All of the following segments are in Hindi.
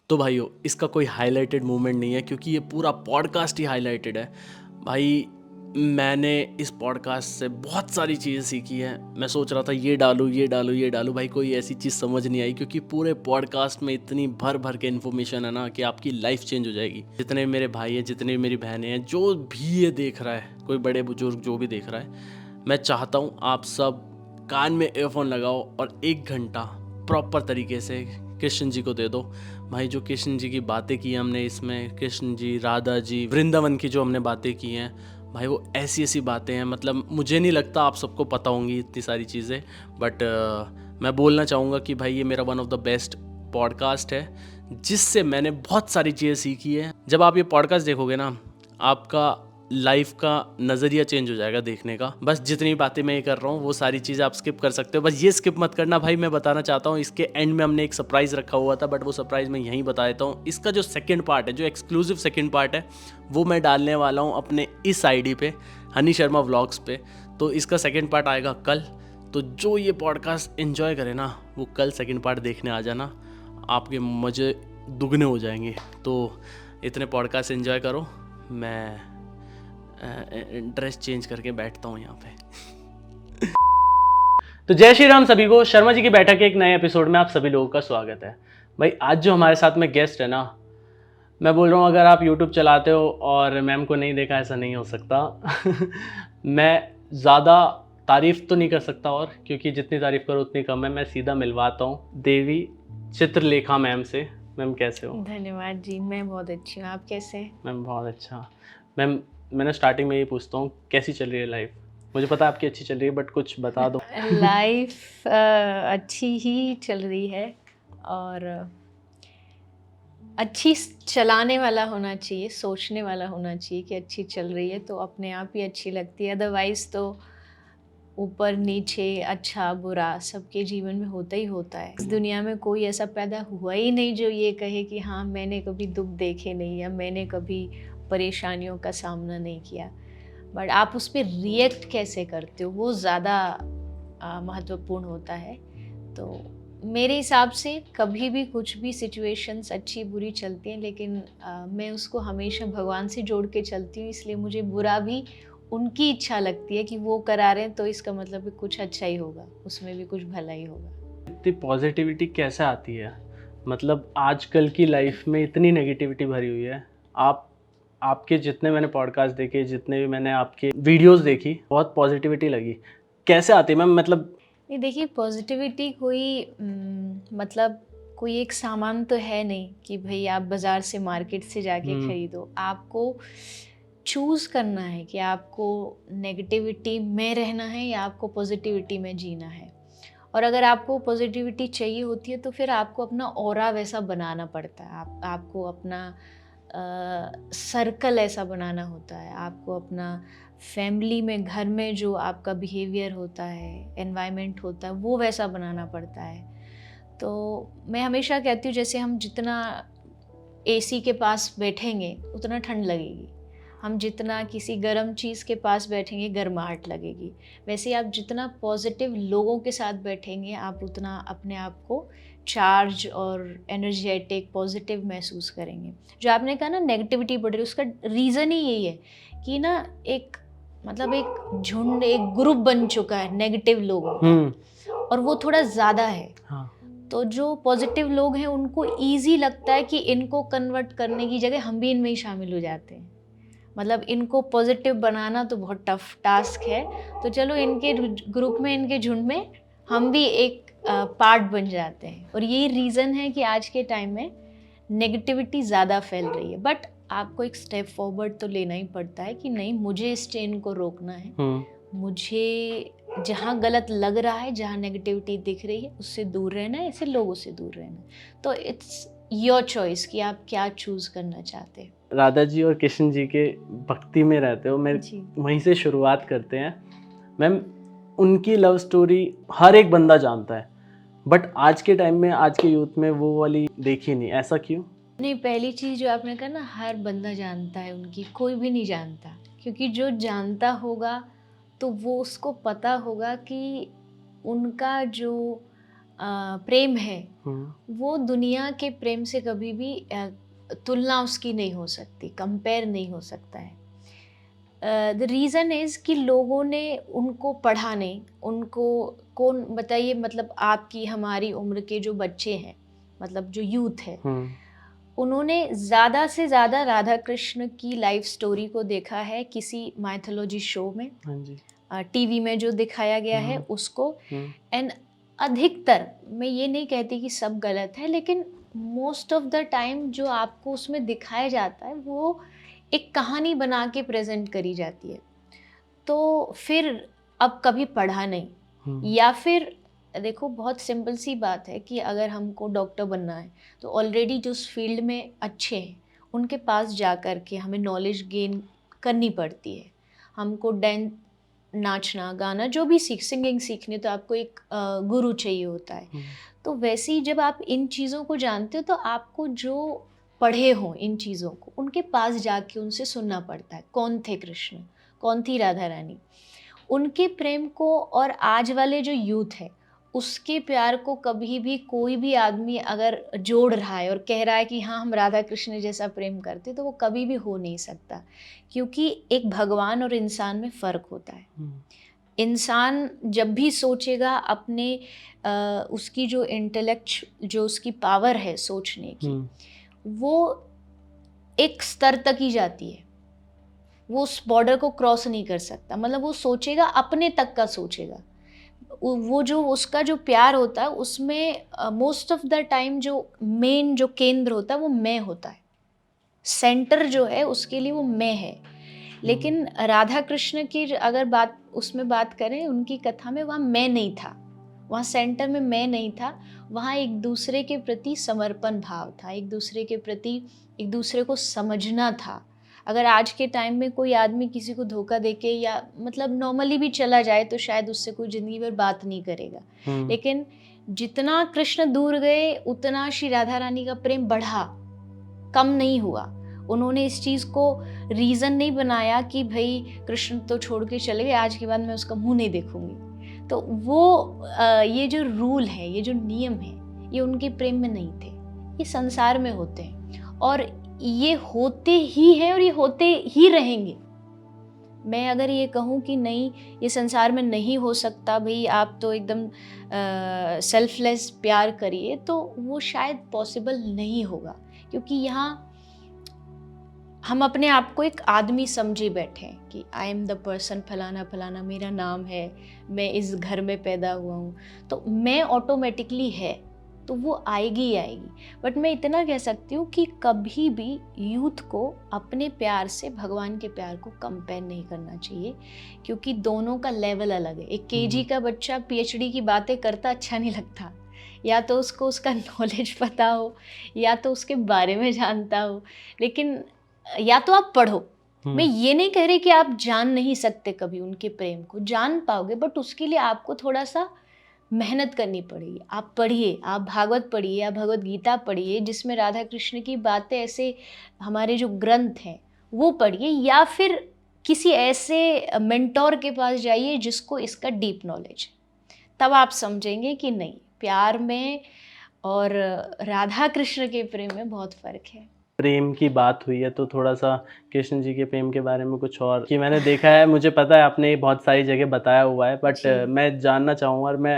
तो भाइयों, इसका कोई हाइलाइटेड मोमेंट नहीं है क्योंकि ये पूरा पॉडकास्ट ही हाइलाइटेड है। भाई, मैंने इस पॉडकास्ट से बहुत सारी चीज़ें सीखी हैं। मैं सोच रहा था ये डालूँ ये डालूँ ये डालूँ, भाई कोई ऐसी चीज़ समझ नहीं आई क्योंकि पूरे पॉडकास्ट में इतनी भर भर के इन्फॉर्मेशन है ना कि आपकी लाइफ चेंज हो जाएगी। जितने मेरे भाई हैं, जितनी मेरी बहनें हैं, जो भी ये देख रहा है, कोई बड़े बुजुर्ग जो भी देख रहा है, मैं चाहता हूँ आप सब कान में ईयरफोन लगाओ और 1 घंटा प्रॉपर तरीके से कृष्ण जी को दे दो। भाई, जो कृष्ण जी की बातें की हमने इसमें, कृष्ण जी, राधा जी, वृंदावन की जो हमने बातें की हैं, भाई वो ऐसी ऐसी बातें हैं, मतलब मुझे नहीं लगता आप सबको पता होंगी इतनी सारी चीज़ें। बट मैं बोलना चाहूँगा कि भाई ये मेरा one of the best podcast है जिससे मैंने बहुत सारी चीज़ें सीखी है। जब आप ये पॉडकास्ट देखोगे ना, आपका लाइफ का नज़रिया चेंज हो जाएगा देखने का। बस जितनी बातें मैं ये कर रहा हूँ वो सारी चीज़ें आप स्किप कर सकते हो, बस ये स्किप मत करना। भाई मैं बताना चाहता हूँ, इसके एंड में हमने एक सरप्राइज़ रखा हुआ था, बट वो सरप्राइज़ मैं यहीं बता देता हूँ। इसका जो सेकंड पार्ट है, जो एक्सक्लूसिव सेकंड पार्ट है, वो मैं डालने वाला हूँ अपने इस आईडी पे, हनी शर्मा व्लॉग्स पे। तो इसका सेकंड पार्ट आएगा कल। तो जो ये पॉडकास्ट एंजॉय करे ना, वो कल सेकंड पार्ट देखने आ जाना, आपके मज़े दुगने हो जाएंगे। तो इतने पॉडकास्ट एंजॉय करो। मैं ड्रेस चेंज करके बैठता हूँ यहाँ पे। तो जय श्री राम सभी को, शर्मा जी की बैठक के एक नए एपिसोड में आप सभी लोगों का स्वागत है। भाई आज जो हमारे साथ में गेस्ट है ना, मैं बोल रहा हूँ अगर आप YouTube चलाते हो और मैम को नहीं देखा, ऐसा नहीं हो सकता। मैं ज़्यादा तारीफ़ तो नहीं कर सकता, और क्योंकि जितनी तारीफ़ करो उतनी कम है। मैं सीधा मिलवाता हूँ देवी चित्रलेखा मैम से। मैम कैसे हो? धन्यवाद जी, मैं बहुत अच्छी हूँ। आप कैसे हैं? मैम बहुत अच्छा। मैम, मैंने स्टार्टिंग में ये पूछता हूँ, कैसी चल रही है लाइफ? मुझे पता है आपकी अच्छी चल रही है, बट कुछ बता दो। लाइफ अच्छी ही चल रही है, और अच्छी चलाने वाला होना चाहिए, सोचने वाला होना चाहिए कि अच्छी चल रही है तो अपने आप ही अच्छी लगती है। अदरवाइज़ तो ऊपर नीचे, अच्छा बुरा सबके जीवन में होता ही होता है। इस दुनिया में कोई ऐसा पैदा हुआ ही नहीं जो ये कहे कि हाँ, मैंने कभी दुख देखे नहीं या मैंने कभी परेशानियों का सामना नहीं किया। बट आप उस पर रिएक्ट कैसे करते हो, वो ज़्यादा महत्वपूर्ण होता है। तो मेरे हिसाब से कभी भी कुछ भी सिचुएशंस अच्छी बुरी चलती हैं, लेकिन मैं उसको हमेशा भगवान से जोड़ के चलती हूँ। इसलिए मुझे बुरा भी उनकी इच्छा लगती है कि वो करा रहे हैं, तो इसका मतलब कि कुछ अच्छा ही होगा, उसमें भी कुछ भला ही होगा। इतनी पॉजिटिविटी कैसे आती है? मतलब आजकल की लाइफ में इतनी नेगेटिविटी भरी हुई है। आपके जितने मैंने पॉडकास्ट देखे, जितने भी मैंने आपके वीडियोस देखी, बहुत पॉजिटिविटी लगी। कैसे आती है मैम? मतलब नहीं, देखिए, पॉजिटिविटी कोई मतलब कोई एक सामान तो है नहीं कि भाई आप बाज़ार से, मार्केट से जाके खरीदो। आपको चूज़ करना है कि आपको नेगेटिविटी में रहना है या आपको पॉजिटिविटी में जीना है। और अगर आपको पॉजिटिविटी चाहिए होती है तो फिर आपको अपना ऑरा वैसा बनाना पड़ता है। आपको अपना सर्कल ऐसा बनाना होता है। आपको अपना फैमिली में, घर में जो आपका बिहेवियर होता है, एनवायरनमेंट होता है, वो वैसा बनाना पड़ता है। तो मैं हमेशा कहती हूँ, जैसे हम जितना एसी के पास बैठेंगे उतना ठंड लगेगी, हम जितना किसी गर्म चीज़ के पास बैठेंगे गर्माहट लगेगी। वैसे आप जितना पॉजिटिव लोगों के साथ बैठेंगे, आप उतना अपने आप को चार्ज और एनर्जेटिक, पॉजिटिव महसूस करेंगे। जो आपने कहा ना नेगेटिविटी बढ़ रही है, उसका रीज़न ही यही है कि ना एक मतलब एक झुंड, एक ग्रुप बन चुका है नेगेटिव लोगों का, और वो थोड़ा ज़्यादा है। हाँ। तो जो पॉजिटिव लोग हैं उनको ईज़ी लगता है कि इनको कन्वर्ट करने की जगह हम भी इनमें ही शामिल हो जाते हैं। मतलब इनको पॉजिटिव बनाना तो बहुत टफ टास्क है, तो चलो इनके ग्रुप में, इनके झुंड में हम भी एक पार्ट बन जाते हैं। और यही रीज़न है कि आज के टाइम में नेगेटिविटी ज़्यादा फैल रही है। बट आपको एक स्टेप फॉरवर्ड तो लेना ही पड़ता है कि नहीं, मुझे इस चेन को रोकना है। मुझे जहाँ गलत लग रहा है, जहाँ नेगेटिविटी दिख रही है, उससे दूर रहना है, ऐसे लोगों से दूर रहना है। तो इट्स योर चॉइस कि आप क्या चूज़ करना चाहते हैं। राधा जी और कृष्ण जी के भक्ति में रहते हो, मैं जी। वहीं से शुरुआत करते हैं। मैम, उनकी लव स्टोरी हर एक बंदा जानता है, बट आज के टाइम में, आज के यूथ में वो वाली देखी नहीं। ऐसा क्यों? नहीं, पहली चीज़ जो आपने कहा ना, हर बंदा जानता है उनकी, कोई भी नहीं जानता। क्योंकि जो जानता होगा तो वो उसको पता होगा कि उनका जो प्रेम है हम्म, वो दुनिया के प्रेम से कभी भी तुलना उसकी नहीं हो सकती, कंपेयर नहीं हो सकता है। द रीज़न इज़ कि लोगों ने उनको पढ़ा नहीं, उनको कौन बताइए, मतलब आपकी हमारी उम्र के जो बच्चे हैं, मतलब जो यूथ है, हम्म, उन्होंने ज़्यादा से ज़्यादा राधा कृष्ण की लाइफ स्टोरी को देखा है किसी माइथोलॉजी शो में, हाँ जी। टीवी में जो दिखाया गया है हम्म, उसको। हम्म, एंड अधिकतर, मैं ये नहीं कहती कि सब गलत है, लेकिन मोस्ट ऑफ द टाइम जो आपको उसमें दिखाया जाता है वो एक कहानी बना के प्रेजेंट करी जाती है। तो फिर अब कभी पढ़ा नहीं, हम्म, या फिर देखो बहुत सिंपल सी बात है कि अगर हमको डॉक्टर बनना है तो ऑलरेडी जो उस फील्ड में अच्छे हैं उनके पास जा कर के हमें नॉलेज गेन करनी पड़ती है। हमको डांस, नाचना गाना जो भी सिंगिंग सीखनी, तो आपको एक गुरु चाहिए होता है। हम्म, तो वैसे ही जब आप इन चीज़ों को जानते हो तो आपको जो पढ़े हों इन चीज़ों को उनके पास जाके उनसे सुनना पड़ता है, कौन थे कृष्ण, कौन थी राधा रानी, उनके प्रेम को। और आज वाले जो यूथ है उसके प्यार को कभी भी कोई भी आदमी अगर जोड़ रहा है और कह रहा है कि हाँ हम राधा कृष्ण जैसा प्रेम करते, तो वो कभी भी हो नहीं सकता, क्योंकि एक भगवान और इंसान में फ़र्क होता है। हम्म, इंसान जब भी सोचेगा अपने उसकी जो इंटेलेक्ट, जो उसकी पावर है सोचने की, हम्म, वो एक स्तर तक ही जाती है, वो उस बॉर्डर को क्रॉस नहीं कर सकता। मतलब वो सोचेगा अपने तक का सोचेगा। वो जो उसका जो प्यार होता है उसमें मोस्ट ऑफ द टाइम जो मेन जो केंद्र होता है वो मैं होता है, सेंटर जो है उसके लिए वो मैं है। हम्म, लेकिन राधा कृष्ण की अगर बात उसमें बात करें उनकी कथा में, वहाँ मैं नहीं था, वहाँ सेंटर में मैं नहीं था, वहाँ एक दूसरे के प्रति समर्पण भाव था, एक दूसरे के प्रति एक दूसरे को समझना था। अगर आज के टाइम में कोई आदमी किसी को धोखा देके या मतलब नॉर्मली भी चला जाए तो शायद उससे कोई ज़िंदगी भर बात नहीं करेगा, हम्म, लेकिन जितना कृष्ण दूर गए उतना श्री राधा रानी का प्रेम बढ़ा, कम नहीं हुआ। उन्होंने इस चीज़ को रीज़न नहीं बनाया कि भई कृष्ण तो छोड़ के चले गए, आज के बाद मैं उसका मुँह नहीं देखूँगी। तो वो ये जो रूल है, ये जो नियम है, ये उनके प्रेम में नहीं थे, ये संसार में होते हैं और ये होते ही हैं और ये होते ही रहेंगे। मैं अगर ये कहूँ कि नहीं ये संसार में नहीं हो सकता, भई आप तो एकदम सेल्फलेस प्यार करिए, तो वो शायद पॉसिबल नहीं होगा, क्योंकि यहाँ हम अपने आप को एक आदमी समझे बैठे हैं कि आई एम द पर्सन, फलाना फलाना मेरा नाम है, मैं इस घर में पैदा हुआ हूँ, तो मैं ऑटोमेटिकली है, तो वो आएगी ही आएगी। बट मैं इतना कह सकती हूँ कि कभी भी यूथ को अपने प्यार से भगवान के प्यार को कंपेयर नहीं करना चाहिए, क्योंकि दोनों का लेवल अलग है। एक केजी का बच्चा पीएचडी की बातें करता अच्छा नहीं लगता, या तो उसको उसका नॉलेज पता हो या तो उसके बारे में जानता हो, लेकिन या तो आप पढ़ो। मैं हम्म, ये नहीं कह रही कि आप जान नहीं सकते, कभी उनके प्रेम को जान पाओगे, बट उसके लिए आपको थोड़ा सा मेहनत करनी पड़ेगी। आप पढ़िए, आप भागवत पढ़िए या भगवत गीता पढ़िए जिसमें राधा कृष्ण की बातें, ऐसे हमारे जो ग्रंथ हैं वो पढ़िए, या फिर किसी ऐसे मेंटोर के पास जाइए जिसको इसका डीप नॉलेज है। तब आप समझेंगे कि नहीं, प्यार में और राधा कृष्ण के प्रेम में बहुत फ़र्क है। प्रेम की बात हुई है तो थोड़ा सा कृष्ण जी के प्रेम के बारे में कुछ और कि मैंने देखा है, मुझे पता है आपने बहुत सारी जगह बताया हुआ है, बट जी। मैं जानना चाहूँगा और मैं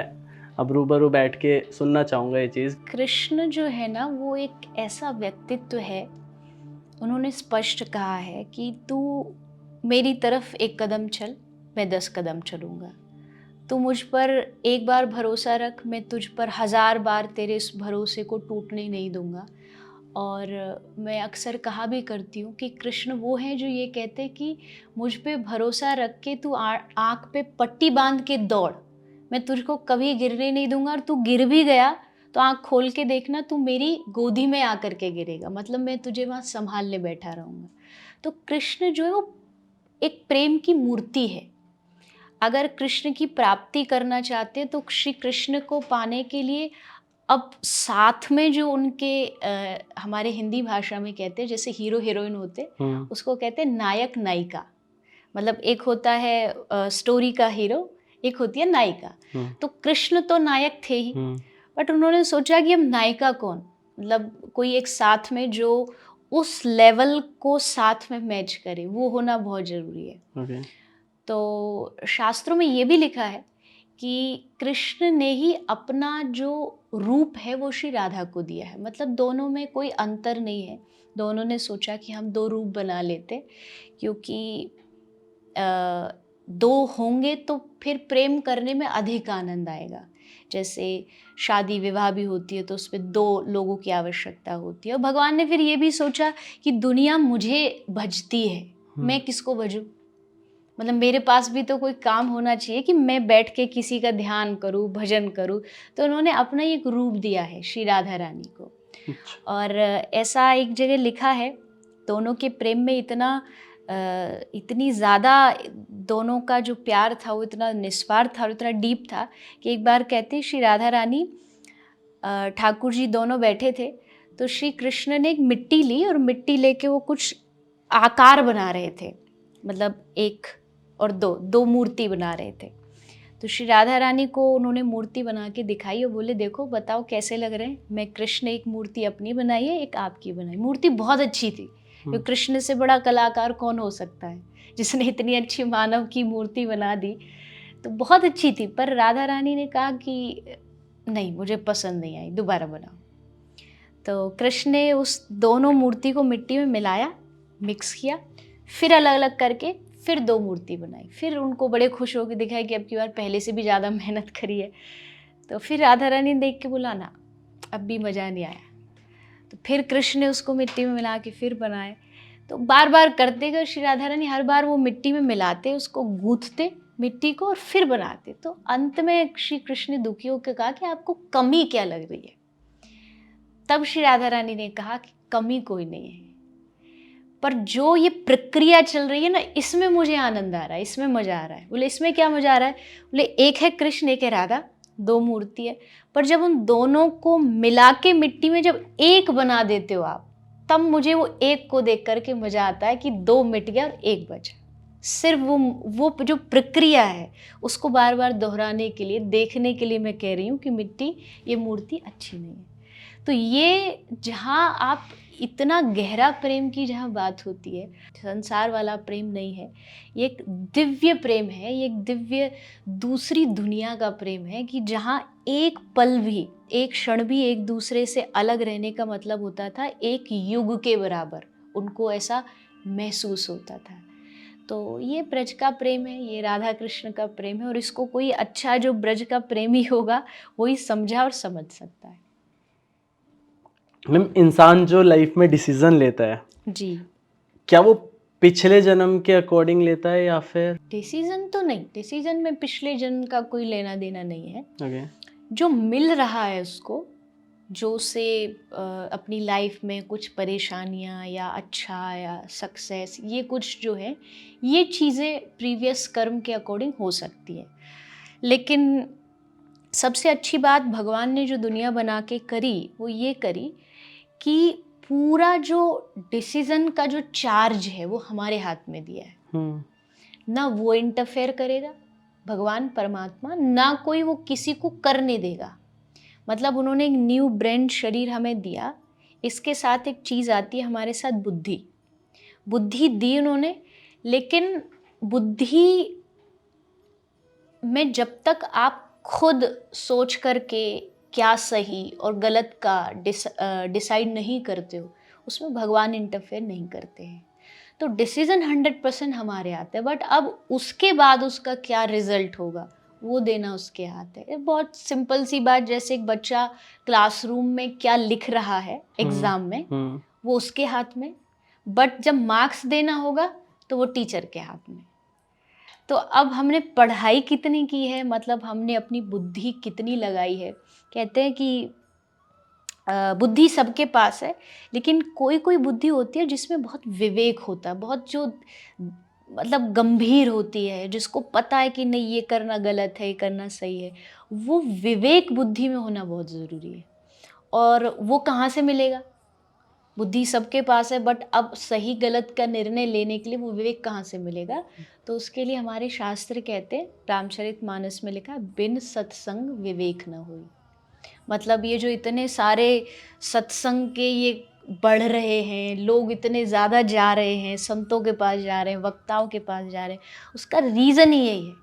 अब रूबरू बैठ के सुनना चाहूँगा ये चीज़। कृष्ण जो है ना वो एक ऐसा व्यक्तित्व है, उन्होंने स्पष्ट कहा है कि तू मेरी तरफ एक कदम चल, मैं 10 कदम चलूँगा। तू मुझ पर एक बार भरोसा रख, मैं तुझ पर 1000 बार तेरे इस भरोसे को टूटने नहीं दूँगा। और मैं अक्सर कहा भी करती हूँ कि कृष्ण वो हैं जो ये कहते हैं कि मुझ पे भरोसा रख के तू आँख पे पट्टी बाँध के दौड़, मैं तुझको कभी गिरने नहीं दूँगा, और तू गिर भी गया तो आँख खोल के देखना, तू मेरी गोदी में आकर के गिरेगा, मतलब मैं तुझे वहाँ सँभालने बैठा रहूँगा। तो कृष्ण जो है वो एक प्रेम की मूर्ति है। अगर कृष्ण की प्राप्ति करना चाहते हैं तो श्री कृष्ण को पाने के लिए अब साथ में जो उनके हमारे हिंदी भाषा में कहते हैं, जैसे हीरो हीरोइन होते, हुँ, उसको कहते हैं नायक नायिका। मतलब एक होता है स्टोरी का हीरो, एक होती है नायिका। हुँ, तो कृष्ण तो नायक थे ही, हुँ, बट उन्होंने सोचा कि अब नायिका कौन, मतलब कोई एक साथ में जो उस लेवल को साथ में मैच करे, वो होना बहुत ज़रूरी है। ओके। तो शास्त्रों में ये भी लिखा है कि कृष्ण ने ही अपना जो रूप है वो श्री राधा को दिया है, मतलब दोनों में कोई अंतर नहीं है। दोनों ने सोचा कि हम दो रूप बना लेते, क्योंकि दो होंगे तो फिर प्रेम करने में अधिक आनंद आएगा। जैसे शादी विवाह भी होती है तो उसमें दो लोगों की आवश्यकता होती है, और भगवान ने फिर ये भी सोचा कि दुनिया मुझे भजती है, मैं किसको भजूं, मतलब मेरे पास भी तो कोई काम होना चाहिए कि मैं बैठ के किसी का ध्यान करूं, भजन करूं। तो उन्होंने अपना एक रूप दिया है श्री राधा रानी को। अच्छा। और ऐसा एक जगह लिखा है, दोनों के प्रेम में इतनी ज़्यादा दोनों का जो प्यार था वो इतना निस्वार्थ था और इतना डीप था कि एक बार कहते हैं श्री राधा रानी ठाकुर जी दोनों बैठे थे, तो श्री कृष्ण ने एक मिट्टी ली और मिट्टी लेके वो कुछ आकार बना रहे थे, मतलब एक और दो दो मूर्ति बना रहे थे। तो श्री राधा रानी को उन्होंने मूर्ति बना के दिखाई और बोले देखो बताओ कैसे लग रहे हैं। मैं कृष्ण एक मूर्ति अपनी बनाई है, एक आपकी बनाई। मूर्ति बहुत अच्छी थी, क्योंकि कृष्ण से बड़ा कलाकार कौन हो सकता है जिसने इतनी अच्छी मानव की मूर्ति बना दी, तो बहुत अच्छी थी। पर राधा रानी ने कहा कि नहीं, मुझे पसंद नहीं आई, दोबारा बनाओ। तो कृष्ण ने उस दोनों मूर्ति को मिट्टी में मिलाया, मिक्स किया, फिर अलग अलग करके फिर दो मूर्ति बनाई। फिर उनको बड़े खुश होकर दिखाया कि अब की बार पहले से भी ज़्यादा मेहनत करी है। तो फिर राधा रानी देख के बोला ना, अब भी मज़ा नहीं आया। तो फिर कृष्ण ने उसको मिट्टी में मिला के फिर बनाए। तो बार बार करते गए श्री राधा रानी, हर बार वो मिट्टी में मिलाते, उसको गूंथते मिट्टी को और फिर बनाते। तो अंत में श्री कृष्ण ने दुखी होकर कहा कि आपको कमी क्या लग रही है। तब श्री राधा रानी ने कहा कि कमी कोई नहीं है, पर जो ये प्रक्रिया चल रही है ना, इसमें मुझे आनंद आ रहा है, इसमें मजा आ रहा है। बोले इसमें क्या मजा आ रहा है? बोले एक है कृष्ण, एक है राधा, दो मूर्ति है, पर जब उन दोनों को मिला के मिट्टी में जब एक बना देते हो आप, तब मुझे वो एक को देख करके मजा आता है कि दो मिट गया और एक बचा। सिर्फ वो जो प्रक्रिया है उसको बार बार दोहराने के लिए, देखने के लिए मैं कह रही हूँ कि मिट्टी, ये मूर्ति अच्छी नहीं है। तो ये जहाँ आप इतना गहरा प्रेम की जहाँ बात होती है, संसार वाला प्रेम नहीं है, ये एक दिव्य प्रेम है, ये एक दिव्य दूसरी दुनिया का प्रेम है कि जहाँ एक पल भी, एक क्षण भी एक दूसरे से अलग रहने का मतलब होता था एक युग के बराबर, उनको ऐसा महसूस होता था। तो ये ब्रज का प्रेम है, ये राधा कृष्ण का प्रेम है, और इसको कोई अच्छा जो ब्रज का प्रेमी होगा वही समझा और समझ सकता है। मैम, इंसान जो लाइफ में डिसीजन लेता है, जी, क्या वो पिछले जन्म के अकॉर्डिंग लेता है या फिर? डिसीजन तो नहीं, डिसीजन में पिछले जन्म का कोई लेना देना नहीं है। ओके। जो मिल रहा है उसको, जो उसे अपनी लाइफ में कुछ परेशानियां या अच्छा या सक्सेस, ये कुछ जो है, ये चीज़ें प्रीवियस कर्म के अकॉर्डिंग हो सकती है। लेकिन सबसे अच्छी बात भगवान ने जो दुनिया बना के करी, वो ये करी कि पूरा जो डिसीजन का जो चार्ज है वो हमारे हाथ में दिया है। ना वो इंटरफेयर करेगा भगवान परमात्मा, ना कोई वो किसी को करने देगा। मतलब उन्होंने एक न्यू ब्रेन शरीर हमें दिया, इसके साथ एक चीज़ आती है हमारे साथ, बुद्धि। बुद्धि दी उन्होंने, लेकिन बुद्धि में जब तक आप खुद सोच करके क्या सही और गलत का डिसाइड नहीं करते हो, उसमें भगवान इंटरफेयर नहीं करते हैं। तो डिसीजन 100% हमारे हाथ है, बट अब उसके बाद उसका क्या रिजल्ट होगा वो देना उसके हाथ है। बहुत सिंपल सी बात, जैसे एक बच्चा क्लासरूम में क्या लिख रहा है एग्जाम में, वो उसके हाथ में, बट जब मार्क्स देना होगा तो वो टीचर के हाथ में। तो अब हमने पढ़ाई कितनी की है, मतलब हमने अपनी बुद्धि कितनी लगाई है। कहते हैं कि बुद्धि सबके पास है, लेकिन कोई कोई बुद्धि होती है जिसमें बहुत विवेक होता है, बहुत जो मतलब गंभीर होती है, जिसको पता है कि नहीं ये करना गलत है, ये करना सही है। वो विवेक बुद्धि में होना बहुत ज़रूरी है। और वो कहाँ से मिलेगा? बुद्धि सबके पास है, बट अब सही गलत का निर्णय लेने के लिए वो विवेक कहाँ से मिलेगा? तो उसके लिए हमारे शास्त्र कहते हैं, रामचरितमानस में लिखा, बिन सत्संग विवेक न होई। मतलब ये जो इतने सारे सत्संग के ये बढ़ रहे हैं, लोग इतने ज़्यादा जा रहे हैं, संतों के पास जा रहे हैं, वक्ताओं के पास जा रहे हैं, उसका रीज़न ही यही है।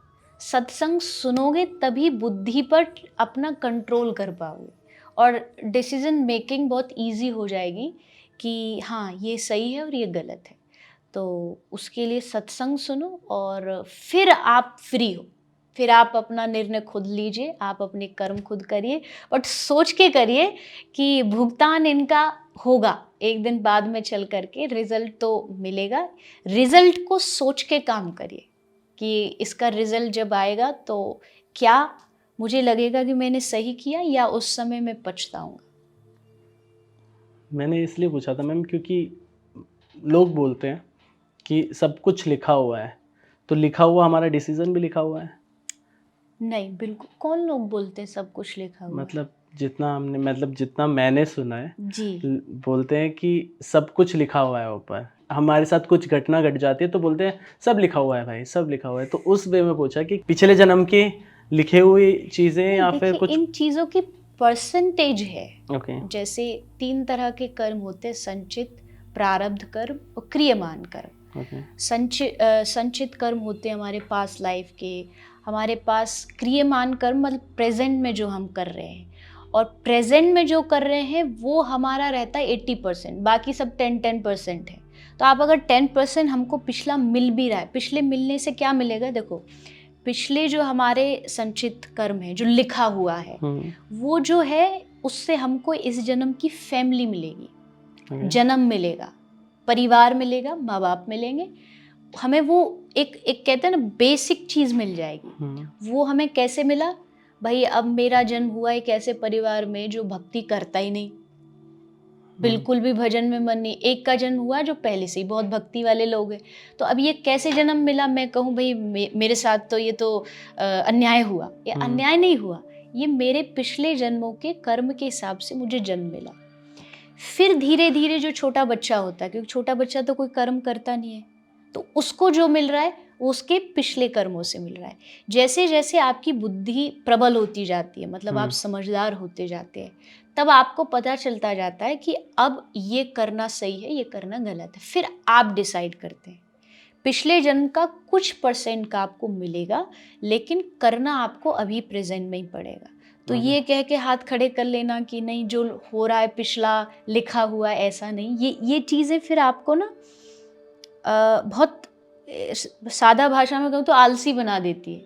सत्संग सुनोगे तभी बुद्धि पर अपना कंट्रोल कर पाओगे और डिसीजन मेकिंग बहुत इजी हो जाएगी कि हाँ ये सही है और ये गलत है। तो उसके लिए सत्संग सुनो और फिर आप फ्री हो, फिर आप अपना निर्णय खुद लीजिए, आप अपने कर्म खुद करिए, बट सोच के करिए कि भुगतान इनका होगा एक दिन बाद में चल करके, रिजल्ट तो मिलेगा। रिजल्ट को सोच के काम करिए कि इसका रिजल्ट जब आएगा तो क्या मुझे लगेगा कि मैंने सही किया या उस समय मैं पछताऊंगा। मैंने इसलिए पूछा था मैम क्योंकि लोग बोलते हैं कि सब कुछ लिखा हुआ है, तो लिखा हुआ हमारा डिसीजन भी लिखा हुआ है। नहीं, बिल्कुल, कौन लोग बोलते हैं सब कुछ लिखा हुआ है? मतलब जितना मैंने सुना है, जी। बोलते हैं कि सब कुछ लिखा हुआ है ऊपर। हमारे साथ कुछ घटना घट जाती है तो बोलते हैं सब लिखा हुआ है भाई, सब लिखा हुआ है। तो उस वे में पूछा कि पिछले जन्म की लिखी हुई चीजें या फिर देखिए, कुछ। इन चीज़ों की परसेंटेज है। ओके। जैसे 3 तरह के कर्म होते हैं, संचित, प्रारब्ध कर्म और क्रियमान कर्म। ओके। संचित कर्म होते हैं हमारे पास लाइफ के, हमारे पास क्रियमान कर्म मतलब प्रेजेंट में जो हम कर रहे हैं, और प्रेजेंट में जो कर रहे हैं वो हमारा रहता है 80%, बाकी सब 10% है। तो आप अगर 10% हमको पिछला मिल भी रहा है, पिछले मिलने से क्या मिलेगा? देखो, पिछले जो हमारे संचित कर्म है, जो लिखा हुआ है, वो जो है उससे हमको इस जन्म की फैमिली मिलेगी, जन्म मिलेगा, परिवार मिलेगा, माँ बाप मिलेंगे, हमें वो एक कहते हैं ना बेसिक चीज़ मिल जाएगी। वो हमें कैसे मिला? भाई अब मेरा जन्म हुआ एक ऐसे परिवार में जो भक्ति करता ही नहीं, बिल्कुल भी भजन में मन नहीं। एक का जन्म हुआ जो पहले से ही बहुत भक्ति वाले लोग हैं। तो अब ये कैसे जन्म मिला? मैं कहूँ भाई मेरे साथ तो ये तो अन्याय हुआ। ये अन्याय नहीं हुआ, ये मेरे पिछले जन्मों के कर्म के हिसाब से मुझे जन्म मिला। फिर धीरे धीरे जो छोटा बच्चा होता है, क्योंकि छोटा बच्चा तो कोई कर्म करता नहीं है, तो उसको जो मिल रहा है वो उसके पिछले कर्मों से मिल रहा है। जैसे जैसे आपकी बुद्धि प्रबल होती जाती है, मतलब आप समझदार होते जाते हैं, तब आपको पता चलता जाता है कि अब ये करना सही है, ये करना गलत है। फिर आप डिसाइड करते हैं। पिछले जन्म का कुछ % का आपको मिलेगा, लेकिन करना आपको अभी प्रेजेंट में ही पड़ेगा। तो ये कह के हाथ खड़े कर लेना कि नहीं जो हो रहा है पिछला लिखा हुआ है, ऐसा नहीं। ये चीज़ें फिर आपको ना बहुत सादा भाषा में कहूँ तो आलसी बना देती है।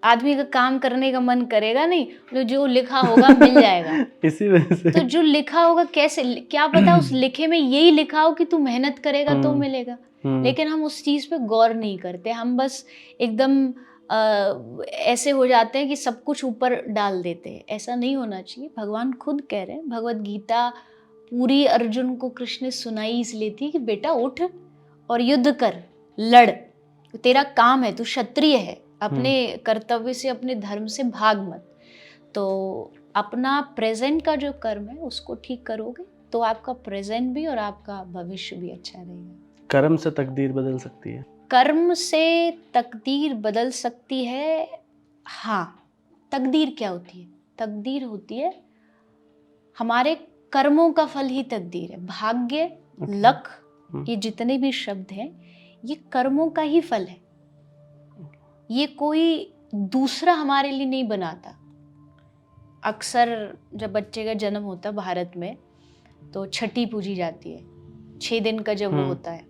आदमी का काम करने का मन करेगा नहीं, तो जो लिखा होगा मिल जाएगा। इसी वजह से तो जो लिखा होगा कैसे, क्या पता उस लिखे में यही लिखा हो कि तू मेहनत करेगा तो मिलेगा। लेकिन हम उस चीज़ पे गौर नहीं करते, हम बस एकदम ऐसे हो जाते हैं कि सब कुछ ऊपर डाल देते हैं। ऐसा नहीं होना चाहिए। भगवान खुद कह रहे हैं, भगवत गीता पूरी अर्जुन को कृष्ण ने सुनाई इसलिए थी कि बेटा उठ और युद्ध कर, लड़, तेरा काम है, तू क्षत्रिय है, अपने कर्तव्य से, अपने धर्म से भाग मत। तो अपना प्रेजेंट का जो कर्म है उसको ठीक करोगे तो आपका प्रेजेंट भी और आपका भविष्य भी अच्छा रहेगा। कर्म से तकदीर बदल सकती है। कर्म से तकदीर बदल सकती है। हाँ, तकदीर क्या होती है? तकदीर होती है हमारे कर्मों का फल ही तकदीर है। भाग्य, लक, ये जितने भी शब्द हैं ये कर्मों का ही फल है। ये कोई दूसरा हमारे लिए नहीं बनाता। अक्सर जब बच्चे का जन्म होता है भारत में तो छठी पूजी जाती है, 6 दिन का जब वो होता है,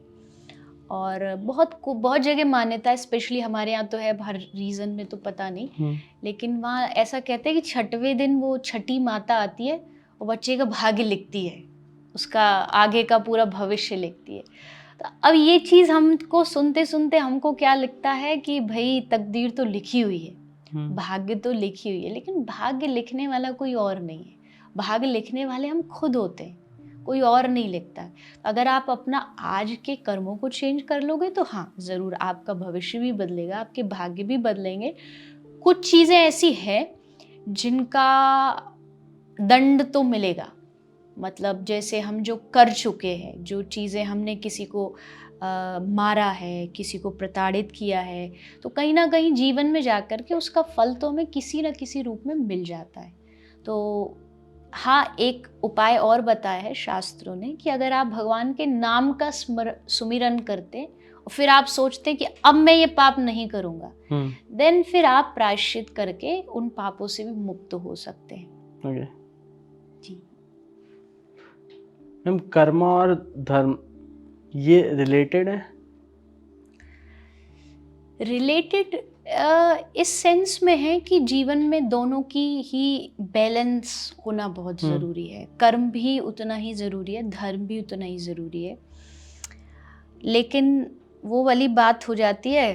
और बहुत जगह मान्यता है, स्पेशली हमारे यहाँ तो है, हर रीजन में तो पता नहीं, लेकिन वहाँ ऐसा कहते हैं कि 6वें दिन वो छठी माता आती है और बच्चे का भाग्य लिखती है, उसका आगे का पूरा भविष्य लिखती है। तो अब ये चीज़ हमको सुनते सुनते हमको क्या लगता है कि भाई तकदीर तो लिखी हुई है, भाग्य तो लिखी हुई है, लेकिन भाग्य लिखने वाला कोई और नहीं है। भाग्य लिखने वाले हम खुद होते हैं, कोई और नहीं लिखता। अगर आप अपना आज के कर्मों को चेंज कर लोगे तो हाँ ज़रूर आपका भविष्य भी बदलेगा, आपके भाग्य भी बदलेंगे। कुछ चीज़ें ऐसी हैं जिनका दंड तो मिलेगा, मतलब जैसे हम जो कर चुके हैं, जो चीज़ें हमने किसी को मारा है, किसी को प्रताड़ित किया है, तो कहीं ना कहीं जीवन में जाकर के उसका फल तो हमें किसी न किसी रूप में मिल जाता है। तो हाँ, एक उपाय और बताया है शास्त्रों ने कि अगर आप भगवान के नाम का सुमिरन करते और फिर आप सोचते कि अब मैं ये पाप नहीं करूँगा, देन फिर आप प्रायश्चित करके उन पापों से भी मुक्त हो सकते हैं। ओके जी। मैम, कर्म और धर्म ये रिलेटेड है? रिलेटेड इस सेंस में है कि जीवन में दोनों की ही बैलेंस होना बहुत ज़रूरी है। कर्म भी उतना ही ज़रूरी है, धर्म भी उतना ही ज़रूरी है। लेकिन वो वाली बात हो जाती है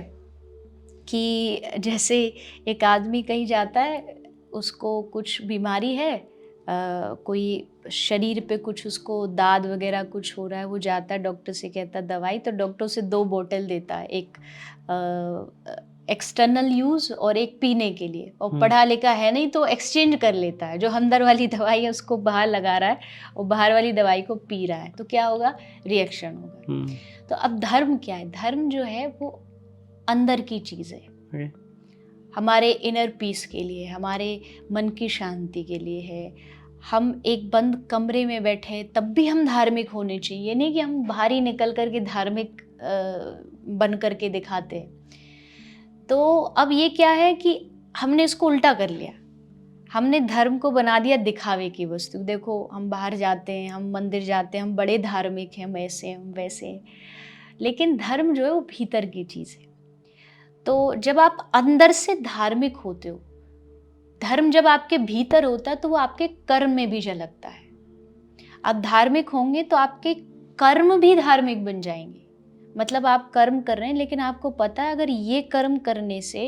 कि जैसे एक आदमी कहीं जाता है, उसको कुछ बीमारी है, कोई शरीर पे कुछ उसको दाद वगैरह कुछ हो रहा है, वो जाता है डॉक्टर से, कहता है दवाई, तो डॉक्टर उसे 2 बोतल देता है, एक एक्सटर्नल यूज़ और एक पीने के लिए, और पढ़ा लिखा है नहीं तो एक्सचेंज कर लेता है, जो अंदर वाली दवाई है उसको बाहर लगा रहा है और बाहर वाली दवाई को पी रहा है, तो क्या होगा? रिएक्शन होगा। तो अब धर्म क्या है? धर्म जो है वो अंदर की चीज़ है, हमारे इनर पीस के लिए, हमारे मन की शांति के लिए है। हम एक बंद कमरे में बैठे तब भी हम धार्मिक होने चाहिए, ये नहीं कि हम बाहर ही निकल कर के धार्मिक बन करके दिखाते हैं। तो अब ये क्या है कि हमने इसको उल्टा कर लिया, हमने धर्म को बना दिया दिखावे की वस्तु। देखो हम बाहर जाते हैं, हम मंदिर जाते हैं, हम बड़े धार्मिक हैं, हम ऐसे हैं, हम वैसे हैं, लेकिन धर्म जो है वो भीतर की चीज़ है। तो जब आप अंदर से धार्मिक होते हो, धर्म जब आपके भीतर होता है तो वो आपके कर्म में भी झलकता है। आप धार्मिक होंगे तो आपके कर्म भी धार्मिक बन जाएंगे। मतलब आप कर्म कर रहे हैं लेकिन आपको पता है अगर ये कर्म करने से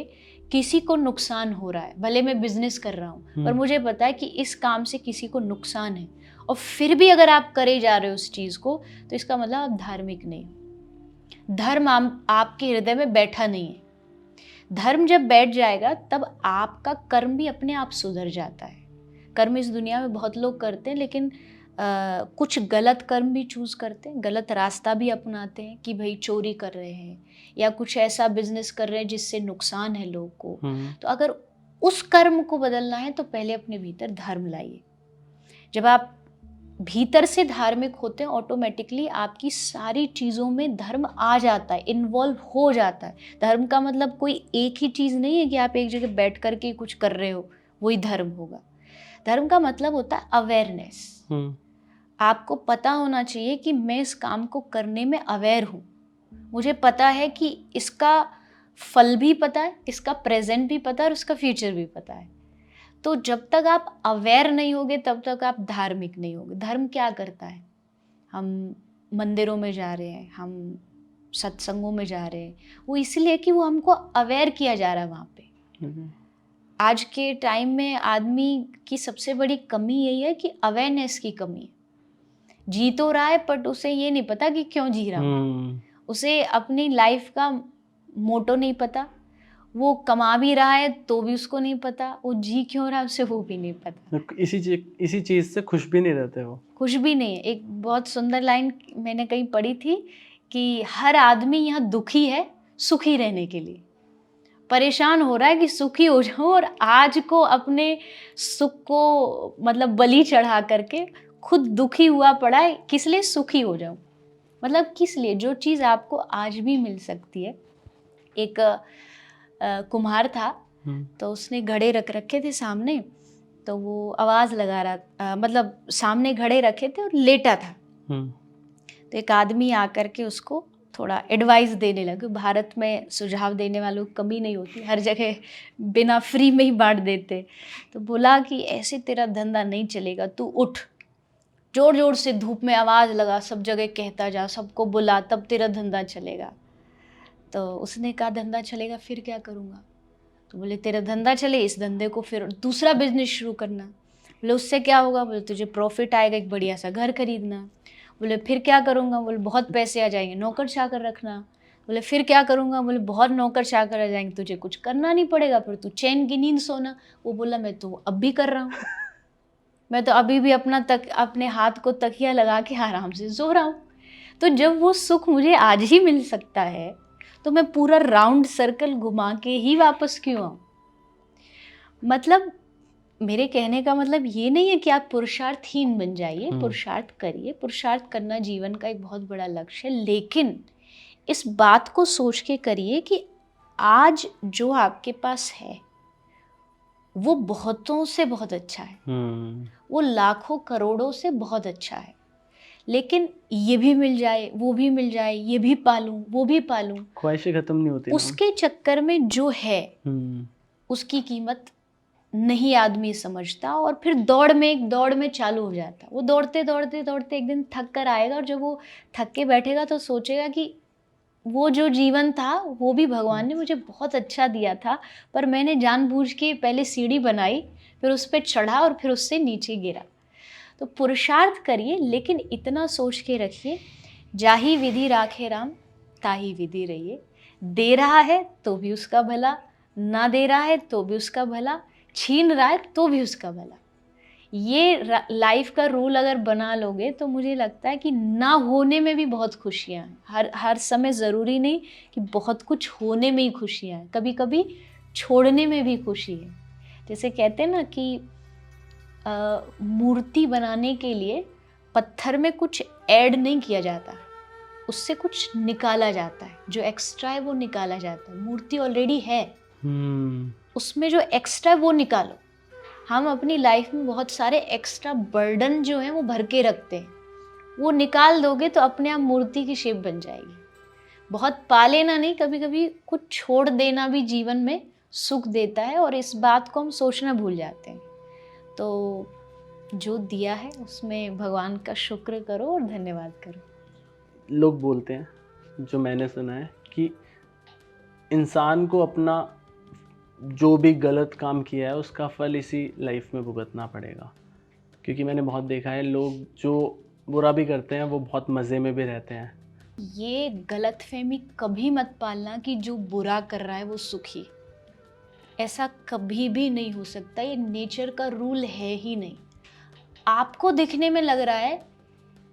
किसी को नुकसान हो रहा है, भले मैं बिजनेस कर रहा हूँ पर मुझे पता है कि इस काम से किसी को नुकसान है, और फिर भी अगर आप करे जा रहे हो उस चीज़ को, तो इसका मतलब आप धार्मिक नहीं हो। धर्म आपके हृदय में बैठा नहीं है। धर्म जब बैठ जाएगा तब आपका कर्म भी अपने आप सुधर जाता है। कर्म इस दुनिया में बहुत लोग करते हैं, लेकिन कुछ गलत कर्म भी चूज़ करते हैं, गलत रास्ता भी अपनाते हैं कि भाई चोरी कर रहे हैं या कुछ ऐसा बिजनेस कर रहे हैं जिससे नुकसान है लोग को। तो अगर उस कर्म को बदलना है तो पहले अपने भीतर धर्म लाइए। जब आप भीतर से धार्मिक होते हैं, ऑटोमेटिकली आपकी सारी चीज़ों में धर्म आ जाता है, इन्वॉल्व हो जाता है। धर्म का मतलब कोई एक ही चीज़ नहीं है कि आप एक जगह बैठ करके कुछ कर रहे हो वही धर्म होगा। धर्म का मतलब होता है अवेयरनेस। आपको पता होना चाहिए कि मैं इस काम को करने में अवेयर हूँ, मुझे पता है कि इसका फल भी पता है, इसका प्रेजेंट भी पता है और इसका फ्यूचर भी पता है। तो जब तक आप अवेयर नहीं होगे तब तक आप धार्मिक नहीं होगे। धर्म क्या करता है? हम मंदिरों में जा रहे हैं, हम सत्संगों में जा रहे हैं, वो इसलिए कि वो हमको अवेयर किया जा रहा है वहाँ पे। आज के टाइम में आदमी की सबसे बड़ी कमी यही है कि अवेयरनेस की कमी है। जी तो रहा है बट उसे ये नहीं पता कि क्यों जी रहा हूँ। उसे अपनी लाइफ का मोटो नहीं पता, वो कमा भी रहा है तो भी उसको नहीं पता, वो जी क्यों रहा है उसे वो भी नहीं पता। इसी चीज़ से खुश भी नहीं रहते वो। खुश भी नहीं है। एक बहुत सुंदर लाइन मैंने कहीं पढ़ी थी कि हर आदमी यहाँ दुखी है सुखी रहने के लिए, परेशान हो रहा है कि सुखी हो जाऊं, और आज को अपने सुख को मतलब बलि चढ़ा करके खुद दुखी हुआ पड़ा है, किस लिए? सुखी हो जाऊं। मतलब किस लिए? जो चीज़ आपको आज भी मिल सकती है। एक कुम्हार था, तो उसने घड़े रख रखे थे सामने, तो वो आवाज़ लगा रहा, मतलब सामने घड़े रखे थे और लेटा था। तो एक आदमी आकर के उसको थोड़ा एडवाइस देने लगे। भारत में सुझाव देने वालों की कमी नहीं होती, हर जगह बिना फ्री में ही बांट देते। तो बोला कि ऐसे तेरा धंधा नहीं चलेगा, तू उठ, जोर जोर से धूप में आवाज़ लगा, सब जगह कहता जा, सबको बुला, तब तेरा धंधा चलेगा। तो उसने कहा धंधा चलेगा फिर क्या करूँगा? तो बोले तेरा धंधा चले, इस धंधे को फिर दूसरा बिजनेस शुरू करना। बोले उससे क्या होगा? बोले तुझे प्रॉफिट आएगा, एक बढ़िया सा घर खरीदना। बोले फिर क्या करूँगा? बोले बहुत पैसे आ जाएंगे, नौकर चाकर रखना। बोले फिर क्या करूँगा? बोले बहुत नौकर चाकर आ जाएंगे, तुझे कुछ करना नहीं पड़ेगा, फिर तू चैन की नींद सोना। वो बोला मैं तो अब भी कर रहा हूँ, मैं तो अभी भी अपने हाथ को तकिया लगा के आराम से सो रहा हूँ। तो जब वो सुख मुझे आज ही मिल सकता है तो मैं पूरा राउंड सर्कल घुमा के ही वापस क्यों आऊँ? मतलब मेरे कहने का मतलब ये नहीं है कि आप पुरुषार्थहीन बन जाइए, हम्म। पुरुषार्थ करिए, पुरुषार्थ करना जीवन का एक बहुत बड़ा लक्ष्य है, लेकिन इस बात को सोच के करिए कि आज जो आपके पास है वो बहुतों से बहुत अच्छा है, वो लाखों करोड़ों से बहुत अच्छा है, लेकिन ये भी मिल जाए, वो भी मिल जाए, ये भी पालूं, वो भी पालूं, ख्वाहिशें खत्म नहीं होती ना। उसके चक्कर में जो है उसकी कीमत नहीं आदमी समझता, और फिर दौड़ में चालू हो जाता। वो दौड़ते दौड़ते दौड़ते एक दिन थक कर आएगा, और जब वो थक के बैठेगा तो सोचेगा कि वो जो जीवन था वो भी भगवान ने मुझे बहुत अच्छा दिया था, पर मैंने जानबूझ के पहले सीढ़ी बनाई, फिर उस पर चढ़ा और फिर उससे नीचे गिरा। तो पुरुषार्थ करिए, लेकिन इतना सोच के रखिए, जाही विधि राखे राम ताही विधि रहिए। दे रहा है तो भी उसका भला, ना दे रहा है तो भी उसका भला, छीन रहा है तो भी उसका भला। ये लाइफ का रूल अगर बना लोगे तो मुझे लगता है कि ना होने में भी बहुत खुशियाँ हैं। हर समय ज़रूरी नहीं कि बहुत कुछ होने में ही खुशियाँ हैं, कभी कभी छोड़ने में भी खुशी है। जैसे कहते हैं ना कि मूर्ति बनाने के लिए पत्थर में कुछ ऐड नहीं किया जाता, उससे कुछ निकाला जाता है, जो एक्स्ट्रा है वो निकाला जाता है। मूर्ति ऑलरेडी है, उसमें जो एक्स्ट्रा है वो निकालो। हम अपनी लाइफ में बहुत सारे एक्स्ट्रा बर्डन जो हैं वो भर के रखते हैं, वो निकाल दोगे तो अपने आप मूर्ति की शेप बन जाएगी। बहुत पा लेना नहीं, कभी कभी कुछ छोड़ देना भी जीवन में सुख देता है, और इस बात को हम सोचना भूल जाते हैं। तो जो दिया है उसमें भगवान का शुक्र करो और धन्यवाद करो। लोग बोलते हैं, जो मैंने सुना है, कि इंसान को अपना जो भी गलत काम किया है उसका फल इसी लाइफ में भुगतना पड़ेगा। क्योंकि मैंने बहुत देखा है, लोग जो बुरा भी करते हैं वो बहुत मज़े में भी रहते हैं। ये गलतफहमी कभी मत पालना कि जो बुरा कर रहा है वो सुखी, ऐसा कभी भी नहीं हो सकता। ये नेचर का रूल है ही नहीं। आपको दिखने में लग रहा है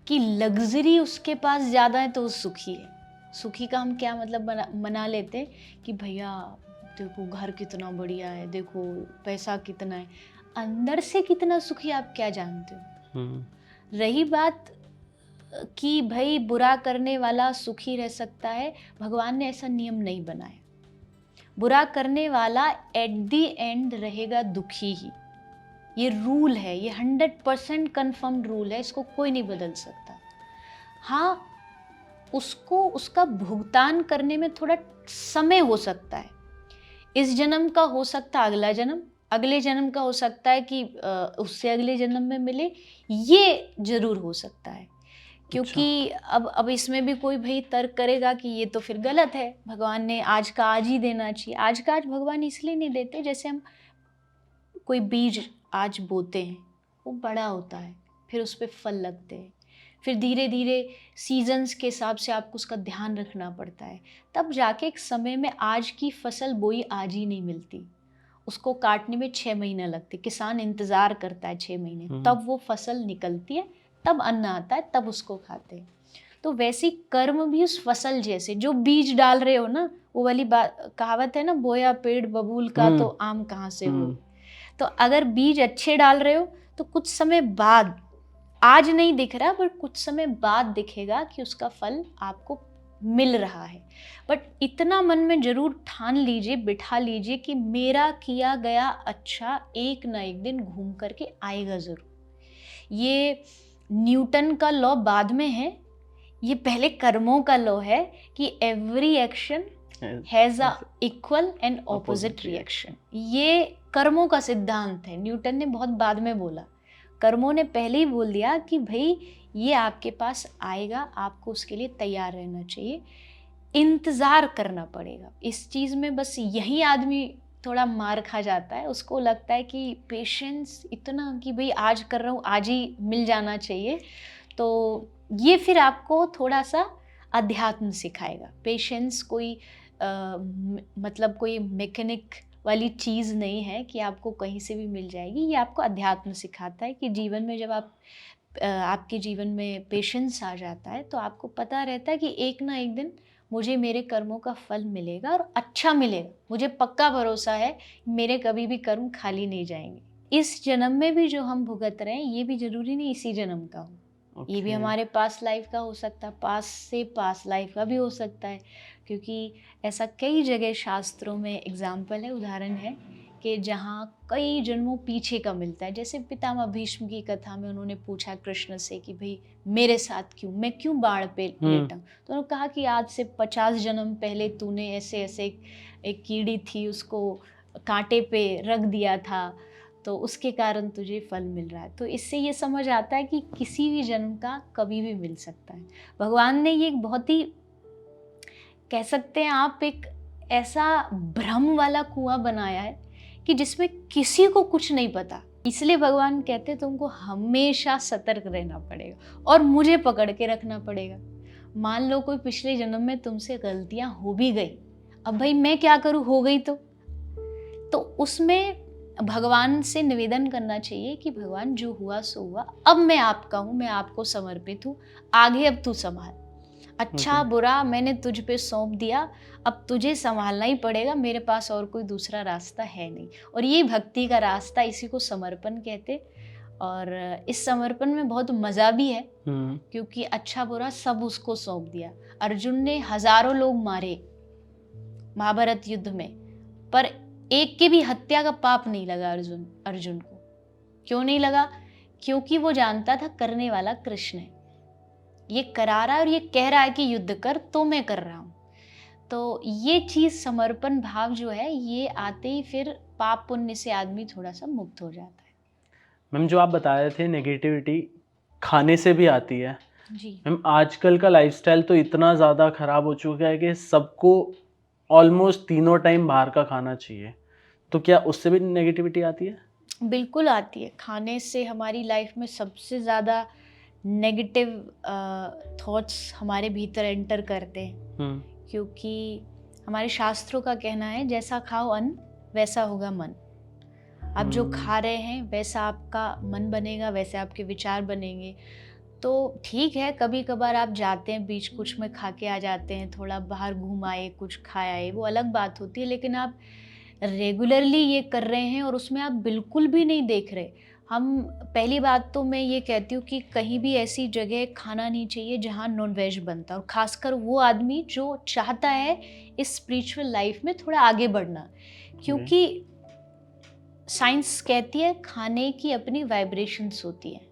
कि लग्जरी उसके पास ज़्यादा है तो वो सुखी है। सुखी का हम क्या मतलब मना लेते हैं कि भैया देखो घर कितना बढ़िया है, देखो पैसा कितना है, अंदर से कितना सुखी आप क्या जानते हो। रही बात कि भाई बुरा करने वाला सुखी रह सकता है, भगवान ने ऐसा नियम नहीं बनाया। बुरा करने वाला एट द एंड रहेगा दुखी ही। ये रूल है, ये 100% कन्फर्म रूल है, इसको कोई नहीं बदल सकता। हाँ, उसको उसका भुगतान करने में थोड़ा समय हो सकता है। इस जन्म का हो सकता है अगला जन्म, अगले जन्म का हो सकता है कि उससे अगले जन्म में मिले, ये जरूर हो सकता है। क्योंकि अब इसमें भी कोई भाई तर्क करेगा कि ये तो फिर गलत है, भगवान ने आज का आज ही देना चाहिए। आज का आज भगवान इसलिए नहीं देते, जैसे हम कोई बीज आज बोते हैं, वो बड़ा होता है, फिर उस पर फल लगते हैं, फिर धीरे धीरे सीजन्स के हिसाब से आपको उसका ध्यान रखना पड़ता है, तब जाके एक समय में आज की फसल बोई आज ही नहीं मिलती, उसको काटने में 6 महीना लगते। किसान इंतज़ार करता है 6 महीने, तब वो फसल निकलती है, तब अन्न आता है, तब उसको खाते हैं। तो वैसी कर्म भी उस फसल जैसे, जो बीज डाल रहे हो ना, वो वाली बात कहावत है ना, बोया पेड़ बबूल का तो आम कहाँ से हो। तो अगर बीज अच्छे डाल रहे हो तो कुछ समय बाद, आज नहीं दिख रहा पर कुछ समय बाद दिखेगा कि उसका फल आपको मिल रहा है। बट इतना मन में जरूर ठान लीजिए, बिठा लीजिए कि मेरा किया गया अच्छा एक ना एक दिन घूम करके आएगा ज़रूर। ये न्यूटन का लॉ बाद में है, ये पहले कर्मों का लॉ है कि every action has a equal and opposite reaction. ये कर्मों का सिद्धांत है, न्यूटन ने बहुत बाद में बोला। कर्मों ने पहले ही बोल दिया कि भाई ये आपके पास आएगा, आपको उसके लिए तैयार रहना चाहिए, इंतज़ार करना पड़ेगा। इस चीज़ में बस यही आदमी थोड़ा मार खा जाता है, उसको लगता है कि पेशेंस इतना कि भाई आज कर रहा हूँ आज ही मिल जाना चाहिए। तो ये फिर आपको थोड़ा सा अध्यात्म सिखाएगा। पेशेंस कोई मतलब कोई मैकेनिक वाली चीज़ नहीं है कि आपको कहीं से भी मिल जाएगी। ये आपको अध्यात्म सिखाता है कि जीवन में जब आपके जीवन में पेशेंस आ जाता है तो आपको पता रहता है कि एक ना एक दिन मुझे मेरे कर्मों का फल मिलेगा और अच्छा मिलेगा। मुझे पक्का भरोसा है मेरे कभी भी कर्म खाली नहीं जाएंगे। इस जन्म में भी जो हम भुगत रहे हैं ये भी जरूरी नहीं इसी जन्म का हो, ये भी ओके। हमारे पास्ट लाइफ का हो सकता है, पास्ट से पास्ट लाइफ का भी हो सकता है, क्योंकि ऐसा कई जगह शास्त्रों में एग्जाम्पल है, उदाहरण है कि जहाँ कई जन्मों पीछे का मिलता है। जैसे पितामह भीष्म की कथा में उन्होंने पूछा कृष्ण से कि भाई मेरे साथ क्यों, मैं क्यों बाढ़ पे लेटा हूँ, तो उन्होंने कहा कि आज से 50 जन्म पहले तूने ऐसे ऐसे एक कीड़ी थी उसको कांटे पे रख दिया था, तो उसके कारण तुझे फल मिल रहा है। तो इससे ये समझ आता है कि किसी भी जन्म का कभी भी मिल सकता है। भगवान ने ये एक बहुत ही, कह सकते हैं आप, एक ऐसा भ्रम वाला कुआं बनाया है कि जिसमें किसी को कुछ नहीं पता। इसलिए भगवान कहते तुमको हमेशा सतर्क रहना पड़ेगा और मुझे पकड़ के रखना पड़ेगा। मान लो कोई पिछले जन्म में तुमसे गलतियां हो भी गई, अब भाई मैं क्या करूं, हो गई तो उसमें भगवान से निवेदन करना चाहिए कि भगवान जो हुआ सो हुआ, अब मैं आपका हूँ, मैं आपको समर्पित हूँ, आगे अब तू संभाल। अच्छा बुरा मैंने तुझ पे सौंप दिया, अब तुझे संभालना ही पड़ेगा, मेरे पास और कोई दूसरा रास्ता है नहीं। और ये भक्ति का रास्ता, इसी को समर्पण कहते। और इस समर्पण में बहुत मज़ा भी है, क्योंकि अच्छा बुरा सब उसको सौंप दिया। अर्जुन ने हजारों लोग मारे महाभारत युद्ध में, पर एक की भी हत्या का पाप नहीं लगा अर्जुन को। क्यों नहीं लगा? क्योंकि वो जानता था करने वाला कृष्ण है, ये करा रहा है और ये कह रहा है कि युद्ध कर, तो मैं कर रहा हूँ। तो ये चीज़ समर्पण भाव जो है, ये आते ही फिर पाप पुण्य से आदमी थोड़ा सा मुक्त हो जाता है। मैम जो आप बता रहे थे नेगेटिविटी खाने से भी आती है जी मैम, आजकल का लाइफस्टाइल तो इतना ज़्यादा ख़राब हो चुका है कि सबको ऑलमोस्ट तीनों टाइम बाहर का खाना चाहिए, तो क्या उससे भी नेगेटिविटी आती है? बिल्कुल आती है। खाने से हमारी लाइफ में सबसे ज़्यादा नेगेटिव थॉट्स हमारे भीतर एंटर करते हैं, क्योंकि हमारे शास्त्रों का कहना है जैसा खाओ अन्न वैसा होगा मन। आप जो खा रहे हैं वैसा आपका मन बनेगा, वैसे आपके विचार बनेंगे। तो ठीक है, कभी कभार आप जाते हैं बीच कुछ में खा के आ जाते हैं, थोड़ा बाहर घूम आए, कुछ खाए आए, वो अलग बात होती है। लेकिन आप रेगुलरली ये कर रहे हैं और उसमें आप बिल्कुल भी नहीं देख रहे। हम, पहली बात तो मैं ये कहती हूँ कि कहीं भी ऐसी जगह खाना नहीं चाहिए जहाँ नॉन वेज बनता, और ख़ासकर वो आदमी जो चाहता है इस स्पिरिचुअल लाइफ में थोड़ा आगे बढ़ना, क्योंकि साइंस कहती है खाने की अपनी वाइब्रेशंस होती हैं।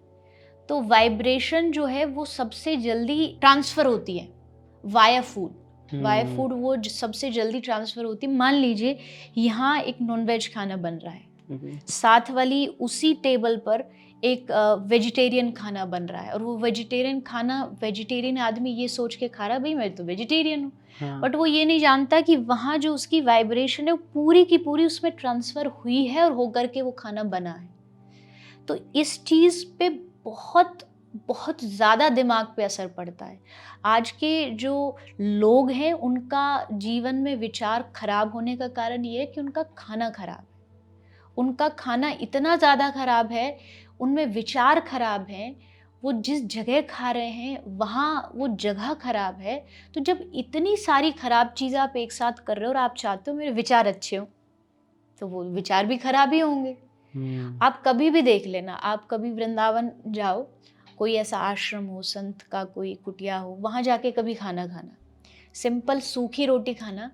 तो वाइब्रेशन जो है वो सबसे जल्दी ट्रांसफ़र होती है वाया फूड वो सबसे जल्दी ट्रांसफ़र होती है। मान लीजिए यहाँ एक नॉनवेज खाना बन रहा है, साथ वाली उसी टेबल पर एक वेजिटेरियन खाना बन रहा है, और वो वेजिटेरियन खाना वेजिटेरियन आदमी ये सोच के खा रहा है भाई मैं तो वेजिटेरियन हूँ, बट वो ये नहीं जानता कि वहाँ जो उसकी वाइब्रेशन है वो पूरी की पूरी उसमें ट्रांसफ़र हुई है और होकर के वो खाना बना है। तो इस चीज़ पे बहुत बहुत ज़्यादा दिमाग पे असर पड़ता है। आज के जो लोग हैं उनका जीवन में विचार खराब होने का कारण ये है कि उनका खाना खराब है। उनका खाना इतना ज़्यादा खराब है, उनमें विचार खराब हैं, वो जिस जगह खा रहे हैं वहाँ वो जगह खराब है। तो जब इतनी सारी खराब चीज़ें आप एक साथ कर रहे हो और आप चाहते हो मेरे विचार अच्छे हों, तो वो विचार भी खराब ही होंगे। आप कभी भी देख लेना, आप कभी वृंदावन जाओ, कोई ऐसा आश्रम हो, संत का कोई कुटिया हो, वहाँ जाके कभी खाना सिंपल सूखी रोटी खाना,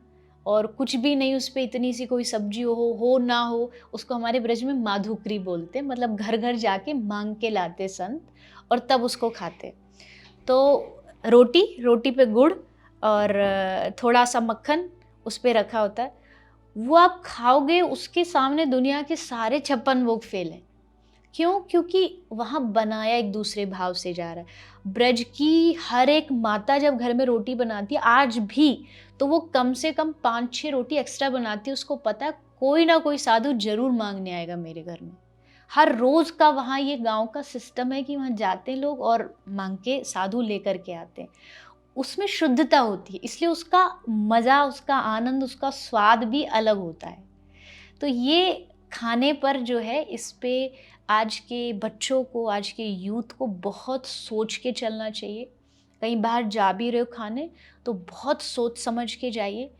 और कुछ भी नहीं, उस पर इतनी सी कोई सब्जी हो ना हो, उसको हमारे ब्रज में माधुकरी बोलते, मतलब घर घर जाके मांग के लाते संत और तब उसको खाते। तो रोटी पे गुड़ और थोड़ा सा मक्खन उस पर रखा होता है, वो आप खाओगे, उसके सामने दुनिया के सारे 56 भोग फेल हैं। क्यों? क्योंकि वहाँ बनाया एक दूसरे भाव से जा रहा है। ब्रज की हर एक माता जब घर में रोटी बनाती है आज भी, तो वो कम से कम 5-6 रोटी एक्स्ट्रा बनाती है। उसको पता है कोई ना कोई साधु जरूर मांगने आएगा मेरे घर में। हर रोज का वहाँ ये गांव का सिस्टम है कि वहाँ जाते हैं लोग और मांग के साधु लेकर के आते हैं। उसमें शुद्धता होती है, इसलिए उसका मज़ा, उसका आनंद, उसका स्वाद भी अलग होता है। तो ये खाने पर जो है, इस पे आज के बच्चों को, आज के यूथ को बहुत सोच के चलना चाहिए। कहीं बाहर जा भी रहे हो खाने तो बहुत सोच समझ के जाइए।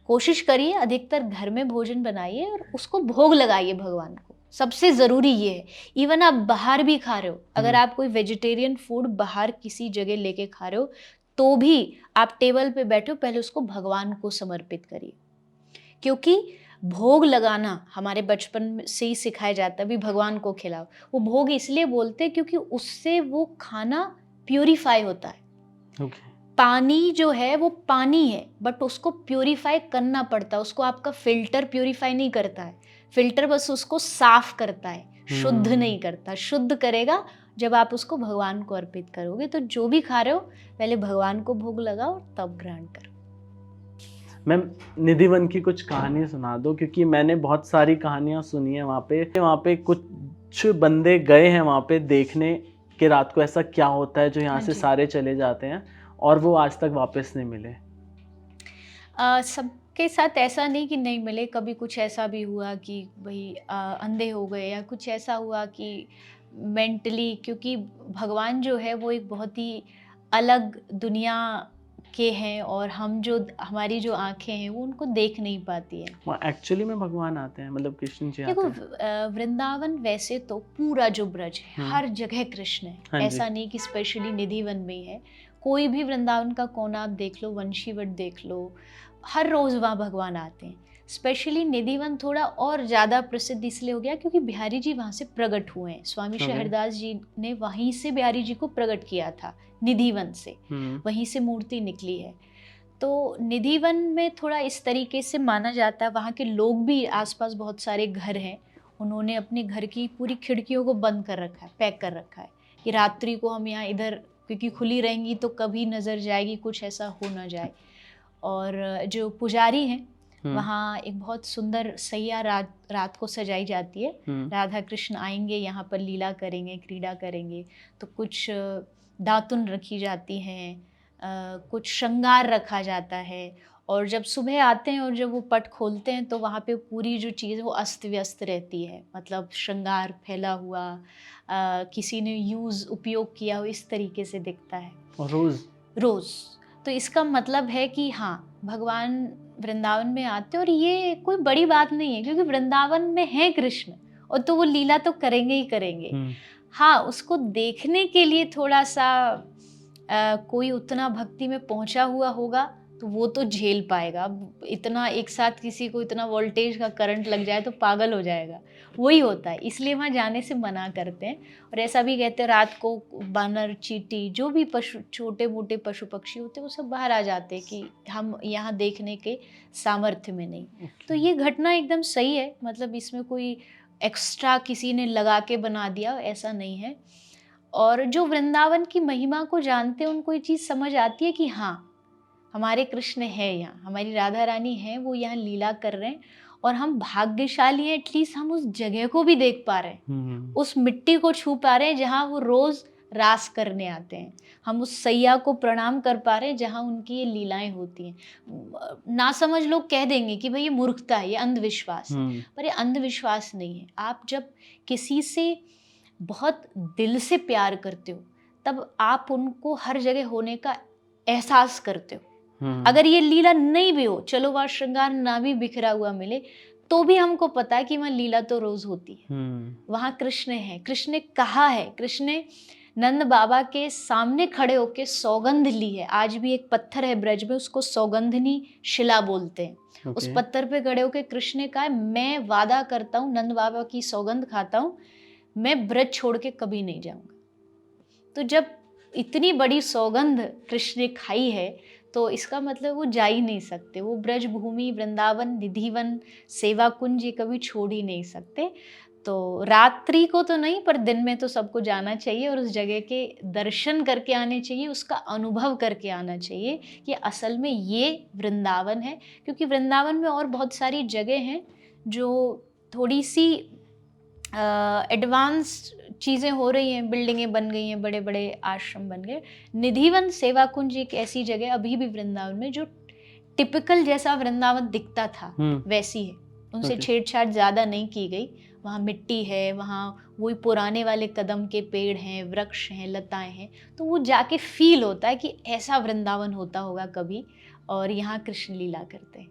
कोशिश करिए अधिकतर घर में भोजन बनाइए और उसको भोग लगाइए भगवान को, सबसे ज़रूरी ये है। इवन आप बाहर भी खा रहे हो, अगर आप कोई वेजिटेरियन फूड बाहर किसी जगह लेके खा रहे हो, तो भी आप टेबल पे बैठे हो, पहले उसको भगवान को समर्पित करिए। क्योंकि भोग लगाना हमारे बचपन से ही सिखाया जाता है, भी भगवान को खिलाओ। वो भोग इसलिए बोलते हैं क्योंकि उससे वो खाना प्यूरिफाई होता है। ओके। पानी जो है वो पानी है, बट उसको प्यूरिफाई करना पड़ता है। उसको आपका फिल्टर प्यूरिफाई नहीं करता है, फिल्टर बस उसको साफ करता है, शुद्ध नहीं करता। शुद्ध करेगा जब आप उसको भगवान को अर्पित करोगे। तो जो भी खा रहे हो पहले भगवान को भोग लगाओ तब ग्रहण करो। मैम, निधि वन की कुछ कहानी सुना दो, क्योंकि मैंने बहुत सारी कहानियाँ सुनी है वहाँ पे कुछ बंदे गए हैं वहाँ पे देखने कि रात को ऐसा क्या होता है जो यहाँ हाँ से जी। सारे चले जाते हैं और वो आज तक वापस नहीं मिले। सबके साथ ऐसा नहीं कि नहीं मिले, कभी कुछ ऐसा भी हुआ कि भाई अंधे हो गए, या कुछ ऐसा हुआ कि मेंटली, क्योंकि भगवान जो है वो एक बहुत ही अलग दुनिया के हैं, और हम जो हमारी जो आंखें हैं वो उनको देख नहीं पाती है। वहाँ एक्चुअली में भगवान आते हैं, मतलब कृष्ण जी देखो, आते हैं। वृंदावन वैसे तो पूरा जो ब्रज है हर जगह कृष्ण है, हाँ जी। ऐसा नहीं कि स्पेशली निधि वन में ही है। कोई भी वृंदावन का कोना आप देख लो, वंशीवट देख लो, हर रोज वहाँ भगवान आते हैं। स्पेशली निधि वन थोड़ा और ज़्यादा प्रसिद्ध इसलिए हो गया क्योंकि बिहारी जी वहाँ से प्रकट हुए हैं। स्वामी Okay. शहरदास जी ने वहीं से बिहारी जी को प्रकट किया था, निधि वन से, वहीं से मूर्ति निकली है। तो निधि वन में थोड़ा इस तरीके से माना जाता है, वहाँ के लोग भी, आसपास बहुत सारे घर हैं, उन्होंने अपने घर की पूरी खिड़कियों को बंद कर रखा है, पैक कर रखा है कि रात्रि को हम यहाँ इधर, क्योंकि खुली रहेंगी तो कभी नज़र जाएगी, कुछ ऐसा हो ना जाए। और जो पुजारी हैं वहाँ एक बहुत सुंदर सैया रात को सजाई जाती है। राधा कृष्ण आएंगे यहाँ पर, लीला करेंगे, क्रीड़ा करेंगे। तो कुछ दातुन रखी जाती हैं, कुछ श्रृंगार रखा जाता है। और जब सुबह आते हैं और जब वो पट खोलते हैं तो वहाँ पे पूरी जो चीज़ वो अस्त व्यस्त रहती है, मतलब श्रृंगार फैला हुआ, किसी ने उपयोग किया हो, इस तरीके से दिखता है। और रोज तो इसका मतलब है कि हाँ, भगवान वृंदावन में आते हैं, और ये कोई बड़ी बात नहीं है क्योंकि वृंदावन में है कृष्ण, और तो वो लीला तो करेंगे ही करेंगे। हाँ, उसको देखने के लिए थोड़ा सा कोई उतना भक्ति में पहुंचा हुआ होगा तो वो तो झेल पाएगा। अब इतना एक साथ किसी को इतना वोल्टेज का करंट लग जाए तो पागल हो जाएगा, वही होता है, इसलिए वहाँ जाने से मना करते हैं। और ऐसा भी कहते हैं रात को बानर, चींटी, जो भी पशु, छोटे मोटे पशु पक्षी होते हैं, वो सब बाहर आ जाते हैं कि हम यहाँ देखने के सामर्थ्य में नहीं। तो ये घटना एकदम सही है, मतलब इसमें कोई एक्स्ट्रा किसी ने लगा के बना दिया, ऐसा नहीं है। और जो वृंदावन की महिमा को जानते हैं उनको ये चीज़ समझ आती है कि हाँ, हमारे कृष्ण है यहाँ, हमारी राधा रानी है, वो यहाँ लीला कर रहे हैं, और हम भाग्यशाली हैं, एटलीस्ट हम उस जगह को भी देख पा रहे हैं, उस मिट्टी को छू पा रहे हैं जहाँ वो रोज रास करने आते हैं, हम उस सैया को प्रणाम कर पा रहे हैं जहाँ उनकी ये लीलाएं होती हैं। ना समझ लोग कह देंगे कि भाई ये मूर्खता है, ये अंधविश्वास है, पर ये अंधविश्वास नहीं है। आप जब किसी से बहुत दिल से प्यार करते हो तब आप उनको हर जगह होने का एहसास करते हो। अगर ये लीला नहीं भी हो, चलो वहाँ श्रृंगार ना भी बिखरा हुआ मिले, तो भी हमको पता है कि वहाँ लीला तो रोज होती है, वहाँ कृष्ण है। कृष्ण ने कहा है, कृष्ण ने नंद बाबा के सामने खड़े होके सौगंध ली है। आज भी एक पत्थर है ब्रज में, उसको सौगंधनी शिला बोलते हैं। उस पत्थर पे खड़े होके कृष्ण ने कहा, मैं वादा करता हूँ, नंद बाबा की सौगंध खाता हूँ, मैं ब्रज छोड़ के कभी नहीं जाऊंगा। तो जब इतनी बड़ी सौगंध कृष्ण ने खाई है तो इसका मतलब वो जा ही नहीं सकते, वो ब्रज भूमि, वृंदावन, निधिवन, सेवा कुंज ये कभी छोड़ ही नहीं सकते। तो रात्रि को तो नहीं, पर दिन में तो सबको जाना चाहिए और उस जगह के दर्शन करके आने चाहिए, उसका अनुभव करके आना चाहिए कि असल में ये वृंदावन है। क्योंकि वृंदावन में और बहुत सारी जगह हैं जो थोड़ी सी एडवांस चीज़ें हो रही हैं, बिल्डिंगें बन गई हैं, बड़े बड़े आश्रम बन गए। निधिवन, सेवा कुंज एक ऐसी जगह अभी भी वृंदावन में जो टिपिकल जैसा वृंदावन दिखता था वैसी है, उनसे छेड़छाड़ ज़्यादा नहीं की गई। वहाँ मिट्टी है, वहाँ वही पुराने वाले कदम के पेड़ हैं, वृक्ष हैं, लताएं हैं, तो वो जाके फील होता है कि ऐसा वृंदावन होता होगा कभी, और यहाँ कृष्ण लीला करते हैं।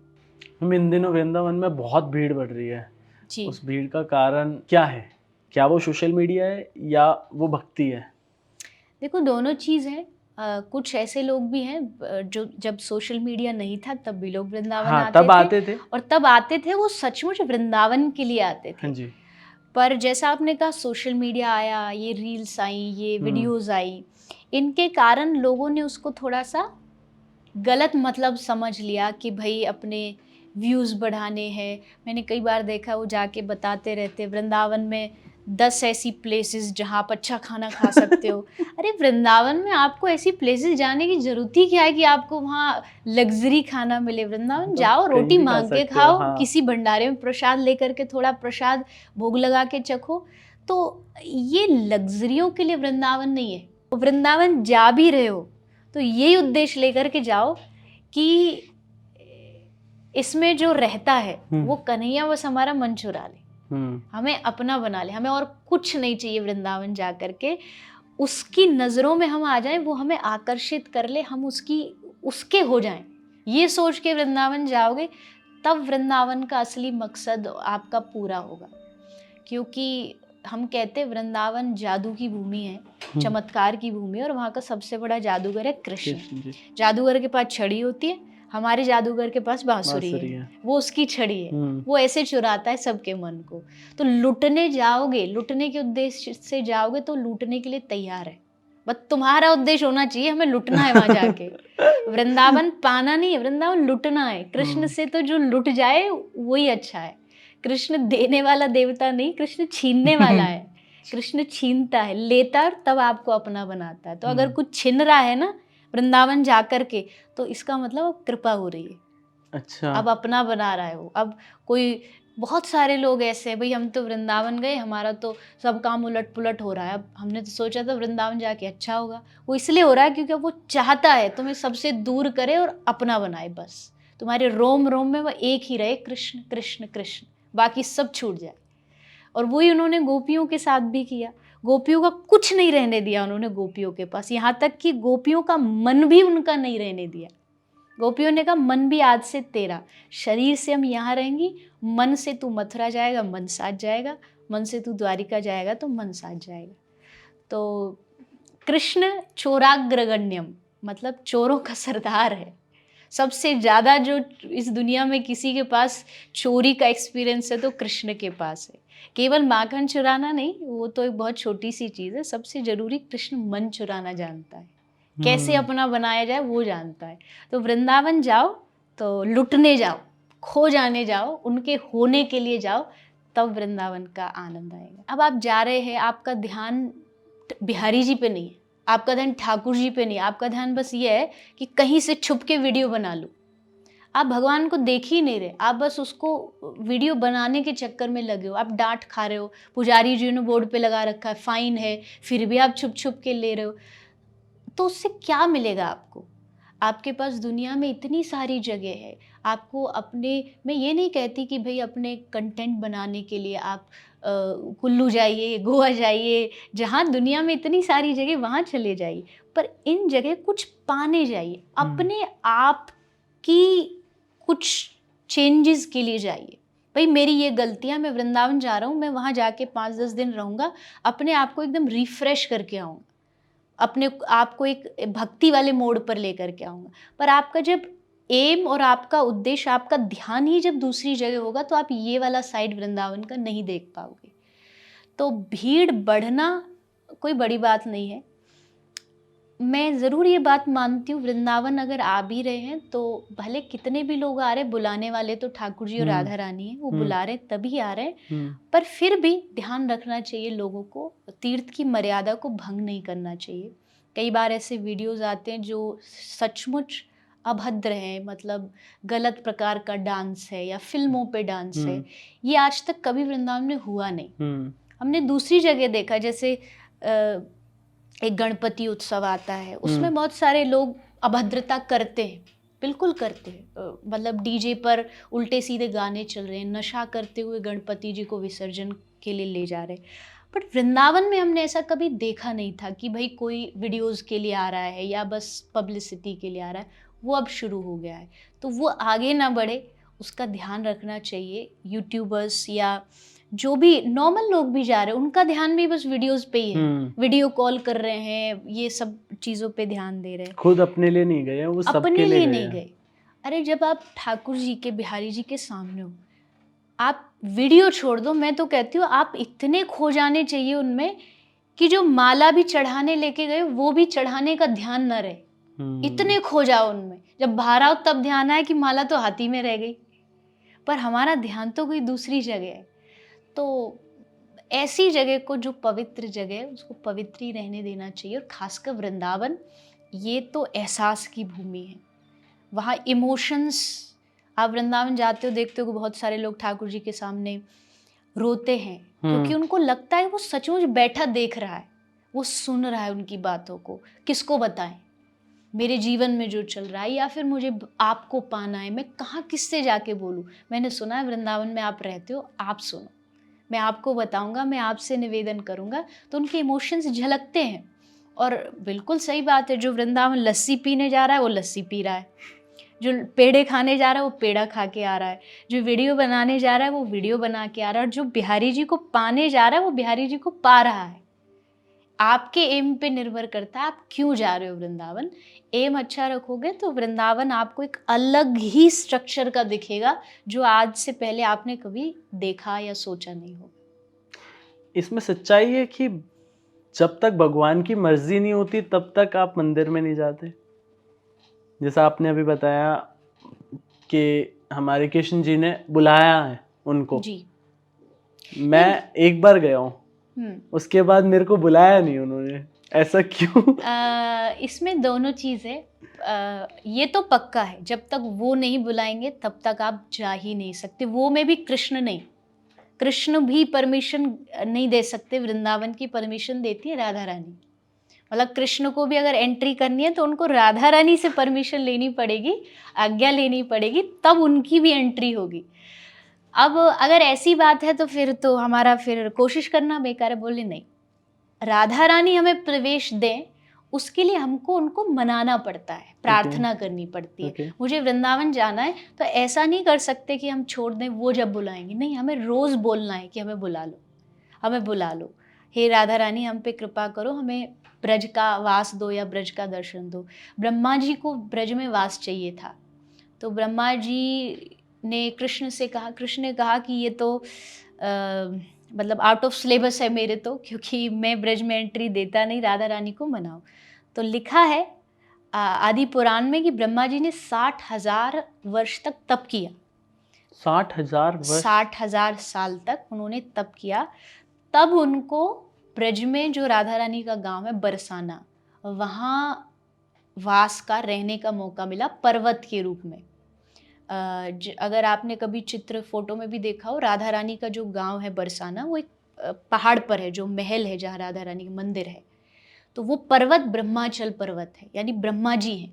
हम इन दिनों वृंदावन में बहुत भीड़ बढ़ रही है, जी। उस भीड़ का कारण क्या है? क्या वो सोशल मीडिया है या वो भक्ति है? देखो दोनों चीज़ है। कुछ ऐसे लोग भी हैं जो जब सोशल मीडिया नहीं था तब भी लोग वृंदावन हाँ, आते तब थे, आते थे। और तब आते थे वो सचमुच वृंदावन के लिए आते हाँ थे। जी। पर जैसा आपने कहा सोशल मीडिया आया, ये रील्स आई, ये हुँ, वीडियोज़ आई, इनके कारण लोगों ने उसको थोड़ा-सा गलत मतलब समझ लिया कि भई अपने व्यूज़ बढ़ाने हैं। मैंने कई बार देखा वो जाके बताते रहते वृंदावन में 10 ऐसी प्लेसेस जहाँ आप अच्छा खाना खा सकते हो। अरे वृंदावन में आपको ऐसी प्लेसेस जाने की ज़रूरत ही क्या है कि आपको वहाँ लग्ज़री खाना मिले? वृंदावन मतलब जाओ, कहीं रोटी भी खा माँग के सकते हो। खाओ, हाँ। किसी भंडारे में प्रसाद लेकर के थोड़ा प्रसाद भोग लगा के चखो। तो ये लग्ज़रियों के लिए वृंदावन नहीं है। वृंदावन जा भी रहे हो तो यही उद्देश्य लेकर के जाओ कि इसमें जो रहता है वो कन्हैया बस हमारा मन चुरा ले, हमें अपना बना ले, हमें और कुछ नहीं चाहिए वृंदावन जा कर के। उसकी नज़रों में हम आ जाएं, वो हमें आकर्षित कर ले, हम उसके हो जाएं। ये सोच के वृंदावन जाओगे तब वृंदावन का असली मकसद आपका पूरा होगा। क्योंकि हम कहते हैं वृंदावन जादू की भूमि है, चमत्कार की भूमि है, और वहाँ का सबसे बड़ा जादूगर है कृष्ण। जादूगर के पास छड़ी होती है, हमारे जादूगर के पास बांसुरी है। वो उसकी छड़ी है, वो ऐसे चुराता है सबके मन को। तो लूटने जाओगे, लूटने के उद्देश्य से जाओगे तो लूटने के लिए तैयार है। बस तुम्हारा उद्देश्य होना चाहिए हमें लुटना है वहां जाके। वृंदावन पाना नहीं है, वृंदावन लुटना है। कृष्ण से तो जो लुट जाए वही अच्छा है। कृष्ण देने वाला देवता नहीं, कृष्ण छीनने वाला है। कृष्ण छीनता है, लेता है, तब आपको अपना बनाता है। तो अगर कुछ छीन रहा है ना वृंदावन जाकर के, तो इसका मतलब अब कृपा हो रही है। अच्छा। अब अपना बना रहा है वो। अब कोई बहुत सारे लोग ऐसे हैं, भाई हम तो वृंदावन गए, हमारा तो सब काम उलट पुलट हो रहा है, अब हमने तो सोचा था वृंदावन जाके अच्छा होगा। वो इसलिए हो रहा है क्योंकि वो चाहता है तुम्हें सबसे दूर करे और अपना बनाए। बस तुम्हारे रोम रोम में वो एक ही रहे, कृष्ण कृष्ण कृष्ण, बाकी सब छूट जाए। और वही उन्होंने गोपियों के साथ भी किया। गोपियों का कुछ नहीं रहने दिया उन्होंने गोपियों के पास, यहाँ तक कि गोपियों का मन भी उनका नहीं रहने दिया। गोपियों ने कहा मन भी आज से तेरा, शरीर से हम यहाँ रहेंगी, मन से तू मथुरा जाएगा मन साथ जाएगा, मन से तू द्वारिका जाएगा तो मन साथ जाएगा। तो कृष्ण चोराग्रगण्यम, मतलब चोरों का सरदार है। सबसे ज़्यादा जो इस दुनिया में किसी के पास चोरी का एक्सपीरियंस है तो कृष्ण के पास है। केवल माखन चुराना नहीं, वो तो एक बहुत छोटी सी चीज़ है। सबसे ज़रूरी कृष्ण मन चुराना जानता है, कैसे अपना बनाया जाए वो जानता है। तो वृंदावन जाओ तो लुटने जाओ, खो जाने जाओ, उनके होने के लिए जाओ, तब वृंदावन का आनंद आएगा। अब आप जा रहे हैं, आपका ध्यान बिहारी जी पे नहीं है, आपका ध्यान ठाकुर जी पे नहीं है, आपका ध्यान बस ये है कि कहीं से छुप के वीडियो बना लूँ। आप भगवान को देख ही नहीं रहे, आप बस उसको वीडियो बनाने के चक्कर में लगे हो। आप डांट खा रहे हो, पुजारी जी ने बोर्ड पे लगा रखा है फाइन है, फिर भी आप छुप छुप के ले रहे हो। तो उससे क्या मिलेगा आपको? आपके पास दुनिया में इतनी सारी जगह है, आपको अपने, मैं ये नहीं कहती कि भाई अपने कंटेंट बनाने के लिए आप कुल्लू जाइए, गोवा जाइए, जहाँ दुनिया में इतनी सारी जगह वहाँ चले जाइए, पर इन जगह कुछ पाने जाइए, अपने आप की कुछ चेंजेस के लिए जाइए। भाई मेरी ये गलतियाँ, मैं वृंदावन जा रहा हूँ, मैं वहाँ जाके 5-10 दिन रहूँगा, अपने आप को एकदम रिफ्रेश करके आऊँगा, अपने आप को एक भक्ति वाले मोड पर लेकर के आऊँगा। पर आपका जब एम और आपका उद्देश्य, आपका ध्यान ही जब दूसरी जगह होगा तो आप ये वाला साइड वृंदावन का नहीं देख पाओगे। तो भीड़ बढ़ना कोई बड़ी बात नहीं है। मैं ज़रूर ये बात मानती हूँ, वृंदावन अगर आ भी रहे हैं तो भले कितने भी लोग आ रहे हैं, बुलाने वाले तो ठाकुर जी और राधा रानी हैं, वो बुला रहे हैं तभी आ रहे हैं। पर फिर भी ध्यान रखना चाहिए लोगों को, तीर्थ की मर्यादा को भंग नहीं करना चाहिए। कई बार ऐसे वीडियोस आते हैं जो सचमुच अभद्र हैं, मतलब गलत प्रकार का डांस है या फिल्मों पे डांस है, ये आज तक कभी वृंदावन में हुआ नहीं। हमने दूसरी जगह देखा, जैसे एक गणपति उत्सव आता है, उसमें बहुत सारे लोग अभद्रता करते हैं, बिल्कुल करते हैं। मतलब डीजे पर उल्टे सीधे गाने चल रहे हैं, नशा करते हुए गणपति जी को विसर्जन के लिए ले जा रहे हैं। बट वृंदावन में हमने ऐसा कभी देखा नहीं था कि भाई कोई वीडियोस के लिए आ रहा है या बस पब्लिसिटी के लिए आ रहा है। वो अब शुरू हो गया है, तो वो आगे ना बढ़े, उसका ध्यान रखना चाहिए। यूट्यूबर्स या जो भी नॉर्मल लोग भी जा रहे हैं, उनका ध्यान भी बस वीडियोस पे ही है। वीडियो कॉल कर रहे हैं, ये सब चीज़ों पे ध्यान दे रहे हैं, खुद अपने लिए नहीं गए हैं, वो सबके अपने लिए लिए गए नहीं हैं। गए। अरे जब आप ठाकुर जी के, बिहारी जी के सामने हो, आप वीडियो छोड़ दो, मैं तो कहती हूँ आप इतने खो जाने चाहिए उनमें कि जो माला भी चढ़ाने लेके गए वो भी चढ़ाने का ध्यान न रहे। इतने खो जाओ उनमें, जब बाहर आओ तब ध्यान आए कि माला तो हाथी में रह गई, पर हमारा ध्यान तो कोई दूसरी जगह है। तो ऐसी जगह को, जो पवित्र जगह है, उसको पवित्र ही रहने देना चाहिए। और खासकर वृंदावन, ये तो एहसास की भूमि है। वहाँ इमोशंस, आप वृंदावन जाते हो, देखते हो कि बहुत सारे लोग ठाकुर जी के सामने रोते हैं, क्योंकि उनको लगता है वो सचमुच बैठा देख रहा है, वो सुन रहा है उनकी बातों को। किसको बताएं मेरे जीवन में जो चल रहा है, या फिर मुझे आपको पाना है, मैं कहाँ किससे जाके बोलूँ। मैंने सुना है वृंदावन में आप रहते हो, आप सुनो, मैं आपको बताऊंगा, मैं आपसे निवेदन करूंगा। तो उनके इमोशंस झलकते हैं। और बिल्कुल सही बात है, जो वृंदावन लस्सी पीने जा रहा है वो लस्सी पी रहा है, जो पेड़े खाने जा रहा है वो पेड़ा खा के आ रहा है, जो वीडियो बनाने जा रहा है वो वीडियो बना के आ रहा है, और जो बिहारी जी को पाने जा रहा है वो बिहारी जी को पा रहा है। आपके एम पे निर्भर करता है आप क्यों जा रहे हो वृंदावन। एम अच्छा रखोगे तो वृंदावन आपको एक अलग ही स्ट्रक्चर का दिखेगा, जो आज से पहले आपने कभी देखा या सोचा नहीं हो। इसमें सच्चाई है कि जब तक भगवान की मर्जी नहीं होती तब तक आप मंदिर में नहीं जाते। जैसा आपने अभी बताया कि हमारे कृष्ण जी ने बुलाया है उनको जी। मैं एक बार गया हूँ, उसके बाद मेरे को बुलाया नहीं उन्होंने, ऐसा क्यों? इसमें दोनों चीज़ है। ये तो पक्का है, जब तक वो नहीं बुलाएंगे तब तक आप जा ही नहीं सकते। वो में भी कृष्ण नहीं, कृष्ण भी परमिशन नहीं दे सकते, वृंदावन की परमिशन देती है राधा रानी। मतलब कृष्ण को भी अगर एंट्री करनी है तो उनको राधा रानी से परमिशन लेनी पड़ेगी, आज्ञा लेनी पड़ेगी, तब उनकी भी एंट्री होगी। अब अगर ऐसी बात है तो फिर तो हमारा फिर कोशिश करना बेकार है। बोले नहीं, राधा रानी हमें प्रवेश दें, उसके लिए हमको उनको मनाना पड़ता है, प्रार्थना करनी पड़ती है। मुझे वृंदावन जाना है तो ऐसा नहीं कर सकते कि हम छोड़ दें वो जब बुलाएंगे, नहीं, हमें रोज़ बोलना है कि हमें बुला लो, हमें बुला लो, हे राधा रानी हम पे कृपा करो, हमें ब्रज का वास दो या ब्रज का दर्शन दो। ब्रह्मा जी को ब्रज में वास चाहिए था, तो ब्रह्मा जी ने कृष्ण से कहा, कृष्ण ने कहा कि ये तो मतलब आउट ऑफ सिलेबस है मेरे तो, क्योंकि मैं ब्रज में एंट्री देता नहीं, राधा रानी को मनाओ। तो लिखा है आदि पुराण में कि ब्रह्मा जी ने 60,000 वर्ष तक तप किया। 60,000 वर्ष? 60,000 साल तक उन्होंने तप किया, तब उनको ब्रज में जो राधा रानी का गांव है बरसाना, वहाँ वास का, रहने का मौका मिला पर्वत के रूप में। अगर आपने कभी चित्र फोटो में भी देखा हो, राधा रानी का जो गांव है बरसाना, वो एक पहाड़ पर है, जो महल है जहाँ राधा रानी का मंदिर है, तो वो पर्वत ब्रह्माचल पर्वत है, यानी ब्रह्मा जी हैं।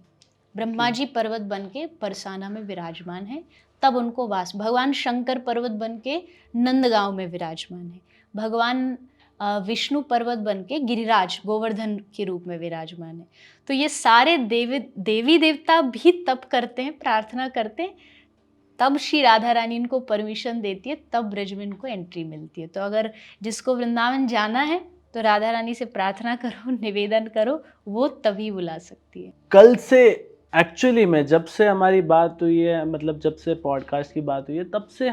ब्रह्मा जी पर्वत बन के बरसाना में विराजमान है, तब उनको वास। भगवान शंकर पर्वत बन के नंदगांव में विराजमान है। भगवान विष्णु पर्वत बन के गिरिराज गोवर्धन के रूप में विराजमान है। तो ये सारे देवी देवता भी तप करते हैं, प्रार्थना करते हैं, तब श्री राधा रानी इनको परमिशन देती है, तब ब्रज में इनको एंट्री मिलती है। तो अगर जिसको वृंदावन जाना है तो राधा रानी से प्रार्थना करो, निवेदन करो, वो तभी बुला सकती है। कल से एक्चुअली में जब से हमारी बात हुई है, मतलब जब से पॉडकास्ट की बात हुई है, तब से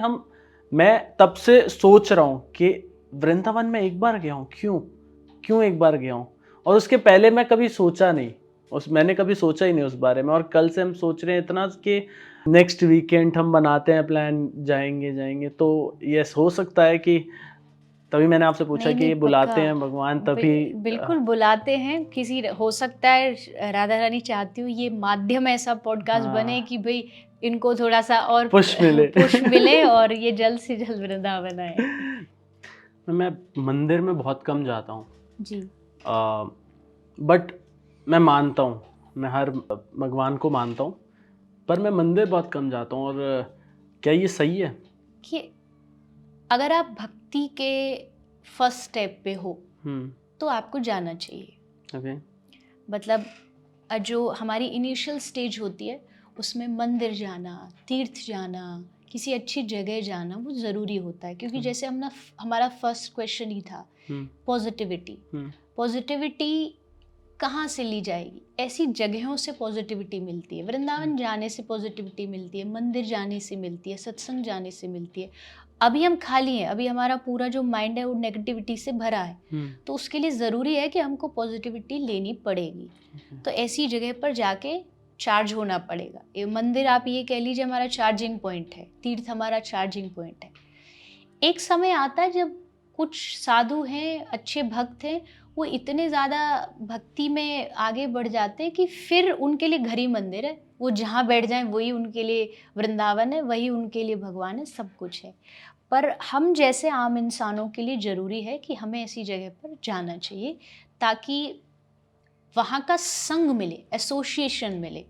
मैं तब से सोच रहा हूँ कि वृंदावन में एक बार गया हूँ, क्यों एक बार गया हूँ, और उसके पहले मैं कभी सोचा नहीं, मैंने कभी सोचा ही नहीं उस बारे में। और कल से हम सोच रहे हैं इतना कि नेक्स्ट वीकेंड हम बनाते हैं प्लान, जाएंगे। तो यस, हो सकता है कि तभी मैंने आपसे पूछा कि बुलाते हैं भगवान तभी। बिल्कुल बुलाते हैं, किसी हो सकता है राधा रानी चाहती हूँ ये माध्यम ऐसा पॉडकास्ट बने कि भाई इनको थोड़ा सा और पुश मिले और ये जल्द से जल्द वृंदावन आए। मैं मंदिर में बहुत कम जाता हूँ जी, बट मैं मानता हूँ, मैं हर भगवान को मानता हूँ, पर मैं मंदिर बहुत कम जाता हूँ। और क्या ये सही है कि अगर आप भक्ति के फर्स्ट स्टेप पे हो तो आपको जाना चाहिए। मतलब जो हमारी इनिशियल स्टेज होती है उसमें मंदिर जाना, तीर्थ जाना, किसी अच्छी जगह जाना वो ज़रूरी होता है, क्योंकि हम्म, जैसे हमारा फर्स्ट क्वेश्चन ही था हम्म, पॉजिटिविटी। हम्म, पॉजिटिविटी कहाँ से ली जाएगी? ऐसी जगहों से पॉजिटिविटी मिलती है। वृंदावन जाने से पॉजिटिविटी मिलती है, मंदिर जाने से मिलती है, सत्संग जाने से मिलती है। अभी हम खाली हैं, अभी हमारा पूरा जो माइंड है वो नेगेटिविटी से भरा है, हम्म, तो उसके लिए ज़रूरी है कि हमको पॉजिटिविटी लेनी पड़ेगी। तो ऐसी जगह पर जाके चार्ज होना पड़ेगा। ये मंदिर आप ये कह लीजिए हमारा चार्जिंग पॉइंट है, तीर्थ हमारा चार्जिंग पॉइंट है। एक समय आता है जब कुछ साधु हैं, अच्छे भक्त हैं, वो इतने ज़्यादा भक्ति में आगे बढ़ जाते हैं कि फिर उनके लिए घर ही मंदिर है। वो जहाँ बैठ जाएं वही उनके लिए वृंदावन है, वही उनके लिए भगवान है, सब कुछ है। पर हम जैसे आम इंसानों के लिए ज़रूरी है कि हमें ऐसी जगह पर जाना चाहिए, ताकि वहाँ का संग मिले, एसोसिएशन मिले।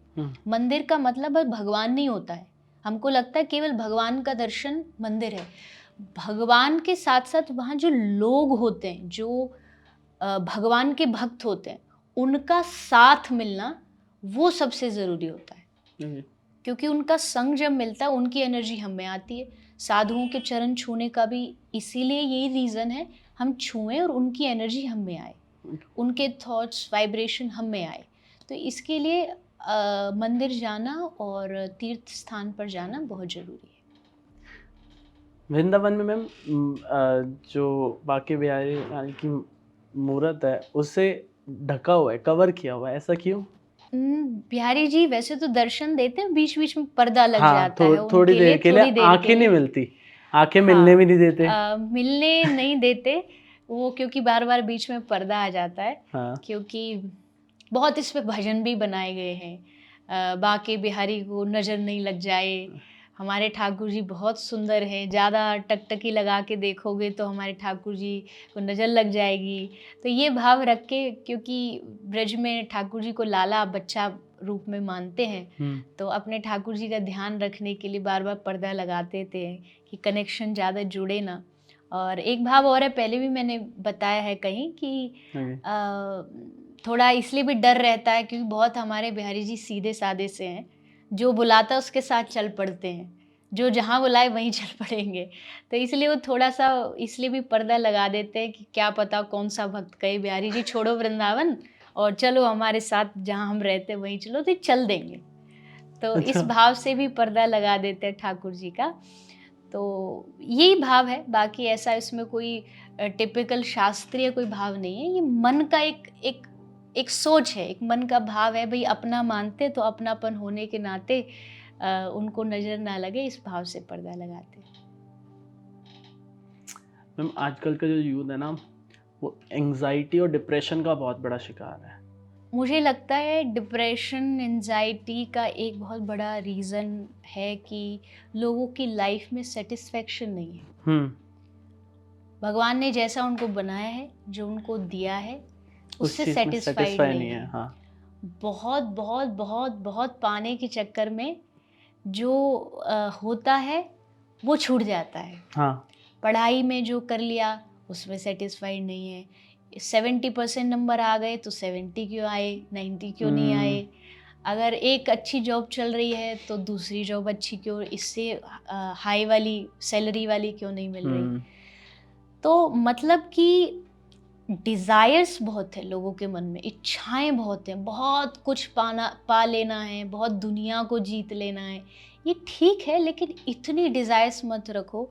मंदिर का मतलब है भगवान नहीं होता है। हमको लगता है केवल भगवान का दर्शन मंदिर है। भगवान के साथ साथ वहाँ जो लोग होते हैं, जो भगवान के भक्त होते हैं, उनका साथ मिलना वो सबसे ज़रूरी होता है। हम्म, क्योंकि उनका संग जब मिलता है, उनकी एनर्जी हम में आती है। साधुओं के चरण छूने का भी इसीलिए यही रीज़न है, हम छुएं और उनकी एनर्जी हम में आए, उनके थॉट्स वाइब्रेशन हम में आए। तो इसके लिए मंदिर जाना और तीर्थ स्थान पर जाना बहुत ज़रूरी है। वृंदावन में मैम जो बांके बिहारी लाल की मूर्त है उससे ढका हुआ है, कवर किया हुआ है, ऐसा क्यों? बिहारी जी वैसे तो दर्शन देते हैं, बीच बीच में पर्दा लग हाँ, जाता है थोड़ी उनके देर लिए, के लिए थोड़ी देर के आंखें नहीं लिए। मिलती, आंखें मिलने हाँ, भी नहीं देते। मिलने नहीं देते वो, क्योंकि बार बार बीच में पर्दा आ जाता है। हाँ, क्योंकि बहुत इस पे भजन भी बनाए गए हैं, बाके बिहारी को नज़र नहीं लग जाए। हमारे ठाकुर जी बहुत सुंदर हैं, ज़्यादा टकटकी लगा के देखोगे तो हमारे ठाकुर जी को नज़र लग जाएगी। तो ये भाव रख के, क्योंकि ब्रज में ठाकुर जी को लाला बच्चा रूप में मानते हैं, तो अपने ठाकुर जी का ध्यान रखने के लिए बार बार पर्दा लगाते थे कि कनेक्शन ज़्यादा जुड़े ना। और एक भाव और है, पहले भी मैंने बताया है कहीं कि थोड़ा इसलिए भी डर रहता है क्योंकि बहुत हमारे बिहारी जी सीधे साधे से हैं, जो बुलाता है उसके साथ चल पड़ते हैं, जो जहाँ बुलाए वहीं चल पड़ेंगे। तो इसलिए वो थोड़ा-सा इसलिए भी पर्दा लगा देते हैं कि क्या पता कौन सा भक्त कहे बिहारी जी छोड़ो वृंदावन और चलो हमारे साथ जहाँ हम रहते हैं वहीं चलो, तो चल देंगे। तो इस अच्छा। भाव से भी पर्दा लगा देते हैं ठाकुर जी का। तो यही भाव है, बाकी ऐसा इसमें कोई टिपिकल शास्त्रीय कोई भाव नहीं है। ये मन का एक सोच है, एक मन का भाव है, भई अपना मानते तो अपनापन होने के नाते उनको नज़र ना लगे, इस भाव से पर्दा लगाते हैं। मैम आजकल का जो यूथ है ना, वो एंजाइटी और डिप्रेशन का बहुत बड़ा शिकार है। मुझे लगता है डिप्रेशन, एंजाइटी का एक बहुत बड़ा रीज़न है कि लोगों की लाइफ में सैटिस्फैक्शन नहीं है। भगवान ने जैसा उनको बनाया है, जो उनको दिया है, उस उससे चीज़ में सैटिस्फाइड सेटिस्फाई नहीं नहीं है। है। हाँ, बहुत बहुत बहुत बहुत पाने के चक्कर में जो होता है वो छूट जाता है। हाँ, पढ़ाई में जो कर लिया उसमें सेटिस्फाइड नहीं है। 70% नंबर आ गए तो 70 क्यों आए, 90 क्यों नहीं आए। अगर एक अच्छी जॉब चल रही है तो दूसरी जॉब अच्छी क्यों, इससे हाई वाली सैलरी वाली क्यों नहीं मिल रही। तो मतलब कि डिज़ायर्स बहुत है लोगों के मन में, इच्छाएं बहुत हैं, बहुत कुछ पा लेना है, बहुत दुनिया को जीत लेना है। ये ठीक है, लेकिन इतनी डिज़ायर्स मत रखो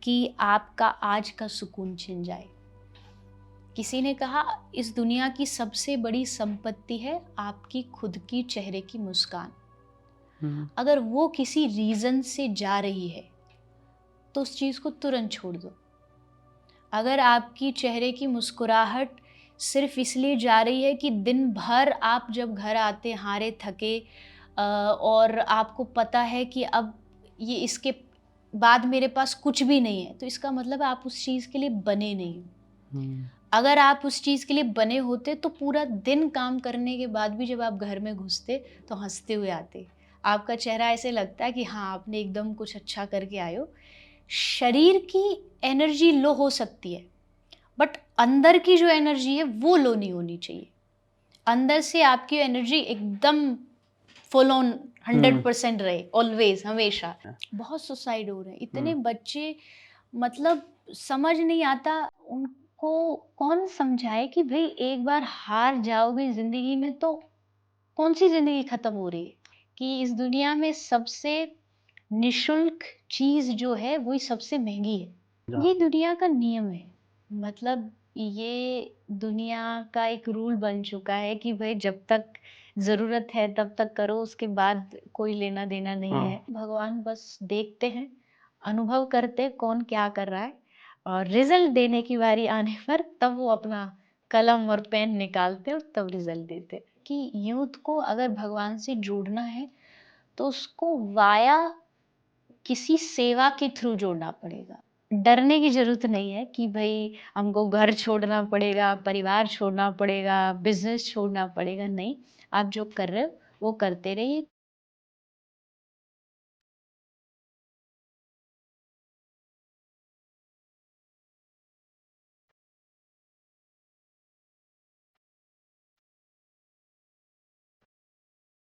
कि आपका आज का सुकून छिन जाए। किसी ने कहा इस दुनिया की सबसे बड़ी संपत्ति है आपकी खुद की चेहरे की मुस्कान। अगर वो किसी रीज़न से जा रही है तो उस चीज़ को तुरंत छोड़ दो। अगर आपकी चेहरे की मुस्कुराहट सिर्फ इसलिए जा रही है कि दिन भर आप जब घर आते हारे थके और आपको पता है कि अब ये इसके बाद मेरे पास कुछ भी नहीं है, तो इसका मतलब आप उस चीज़ के लिए बने नहीं। अगर आप उस चीज़ के लिए बने होते तो पूरा दिन काम करने के बाद भी जब आप घर में घुसते तो हंसते हुए आते। आपका चेहरा ऐसे लगता है कि हाँ, आपने एकदम कुछ अच्छा करके आए हो। शरीर की एनर्जी लो हो सकती है, बट अंदर की जो एनर्जी है वो लो नहीं होनी चाहिए। अंदर से आपकी एनर्जी एकदम फुल ऑन 100% रहे, ऑलवेज, हमेशा। बहुत सुसाइड हो रहे हैं, इतने बच्चे, मतलब समझ नहीं आता उनको। कौन समझाए कि भाई एक बार हार जाओगे जिंदगी में तो कौन सी जिंदगी खत्म हो रही है? कि इस दुनिया में सबसे निशुल्क चीज जो है वही सबसे महंगी है। ये दुनिया का नियम है, मतलब ये दुनिया का एक रूल बन चुका है कि भाई जब तक जरूरत है तब तक करो, उसके बाद कोई लेना देना नहीं है। भगवान बस देखते हैं, अनुभव करते हैं कौन क्या कर रहा है, और रिजल्ट देने की बारी आने पर तब वो अपना कलम और पेन निकालते और तब रिजल्ट देते। कि यूथ को अगर भगवान से जोड़ना है तो उसको वाया किसी सेवा के थ्रू जोड़ना पड़ेगा। डरने की जरूरत नहीं है कि भाई हमको घर छोड़ना पड़ेगा, परिवार छोड़ना पड़ेगा, बिजनेस छोड़ना पड़ेगा। नहीं, आप जो कर रहे हो वो करते रहिए।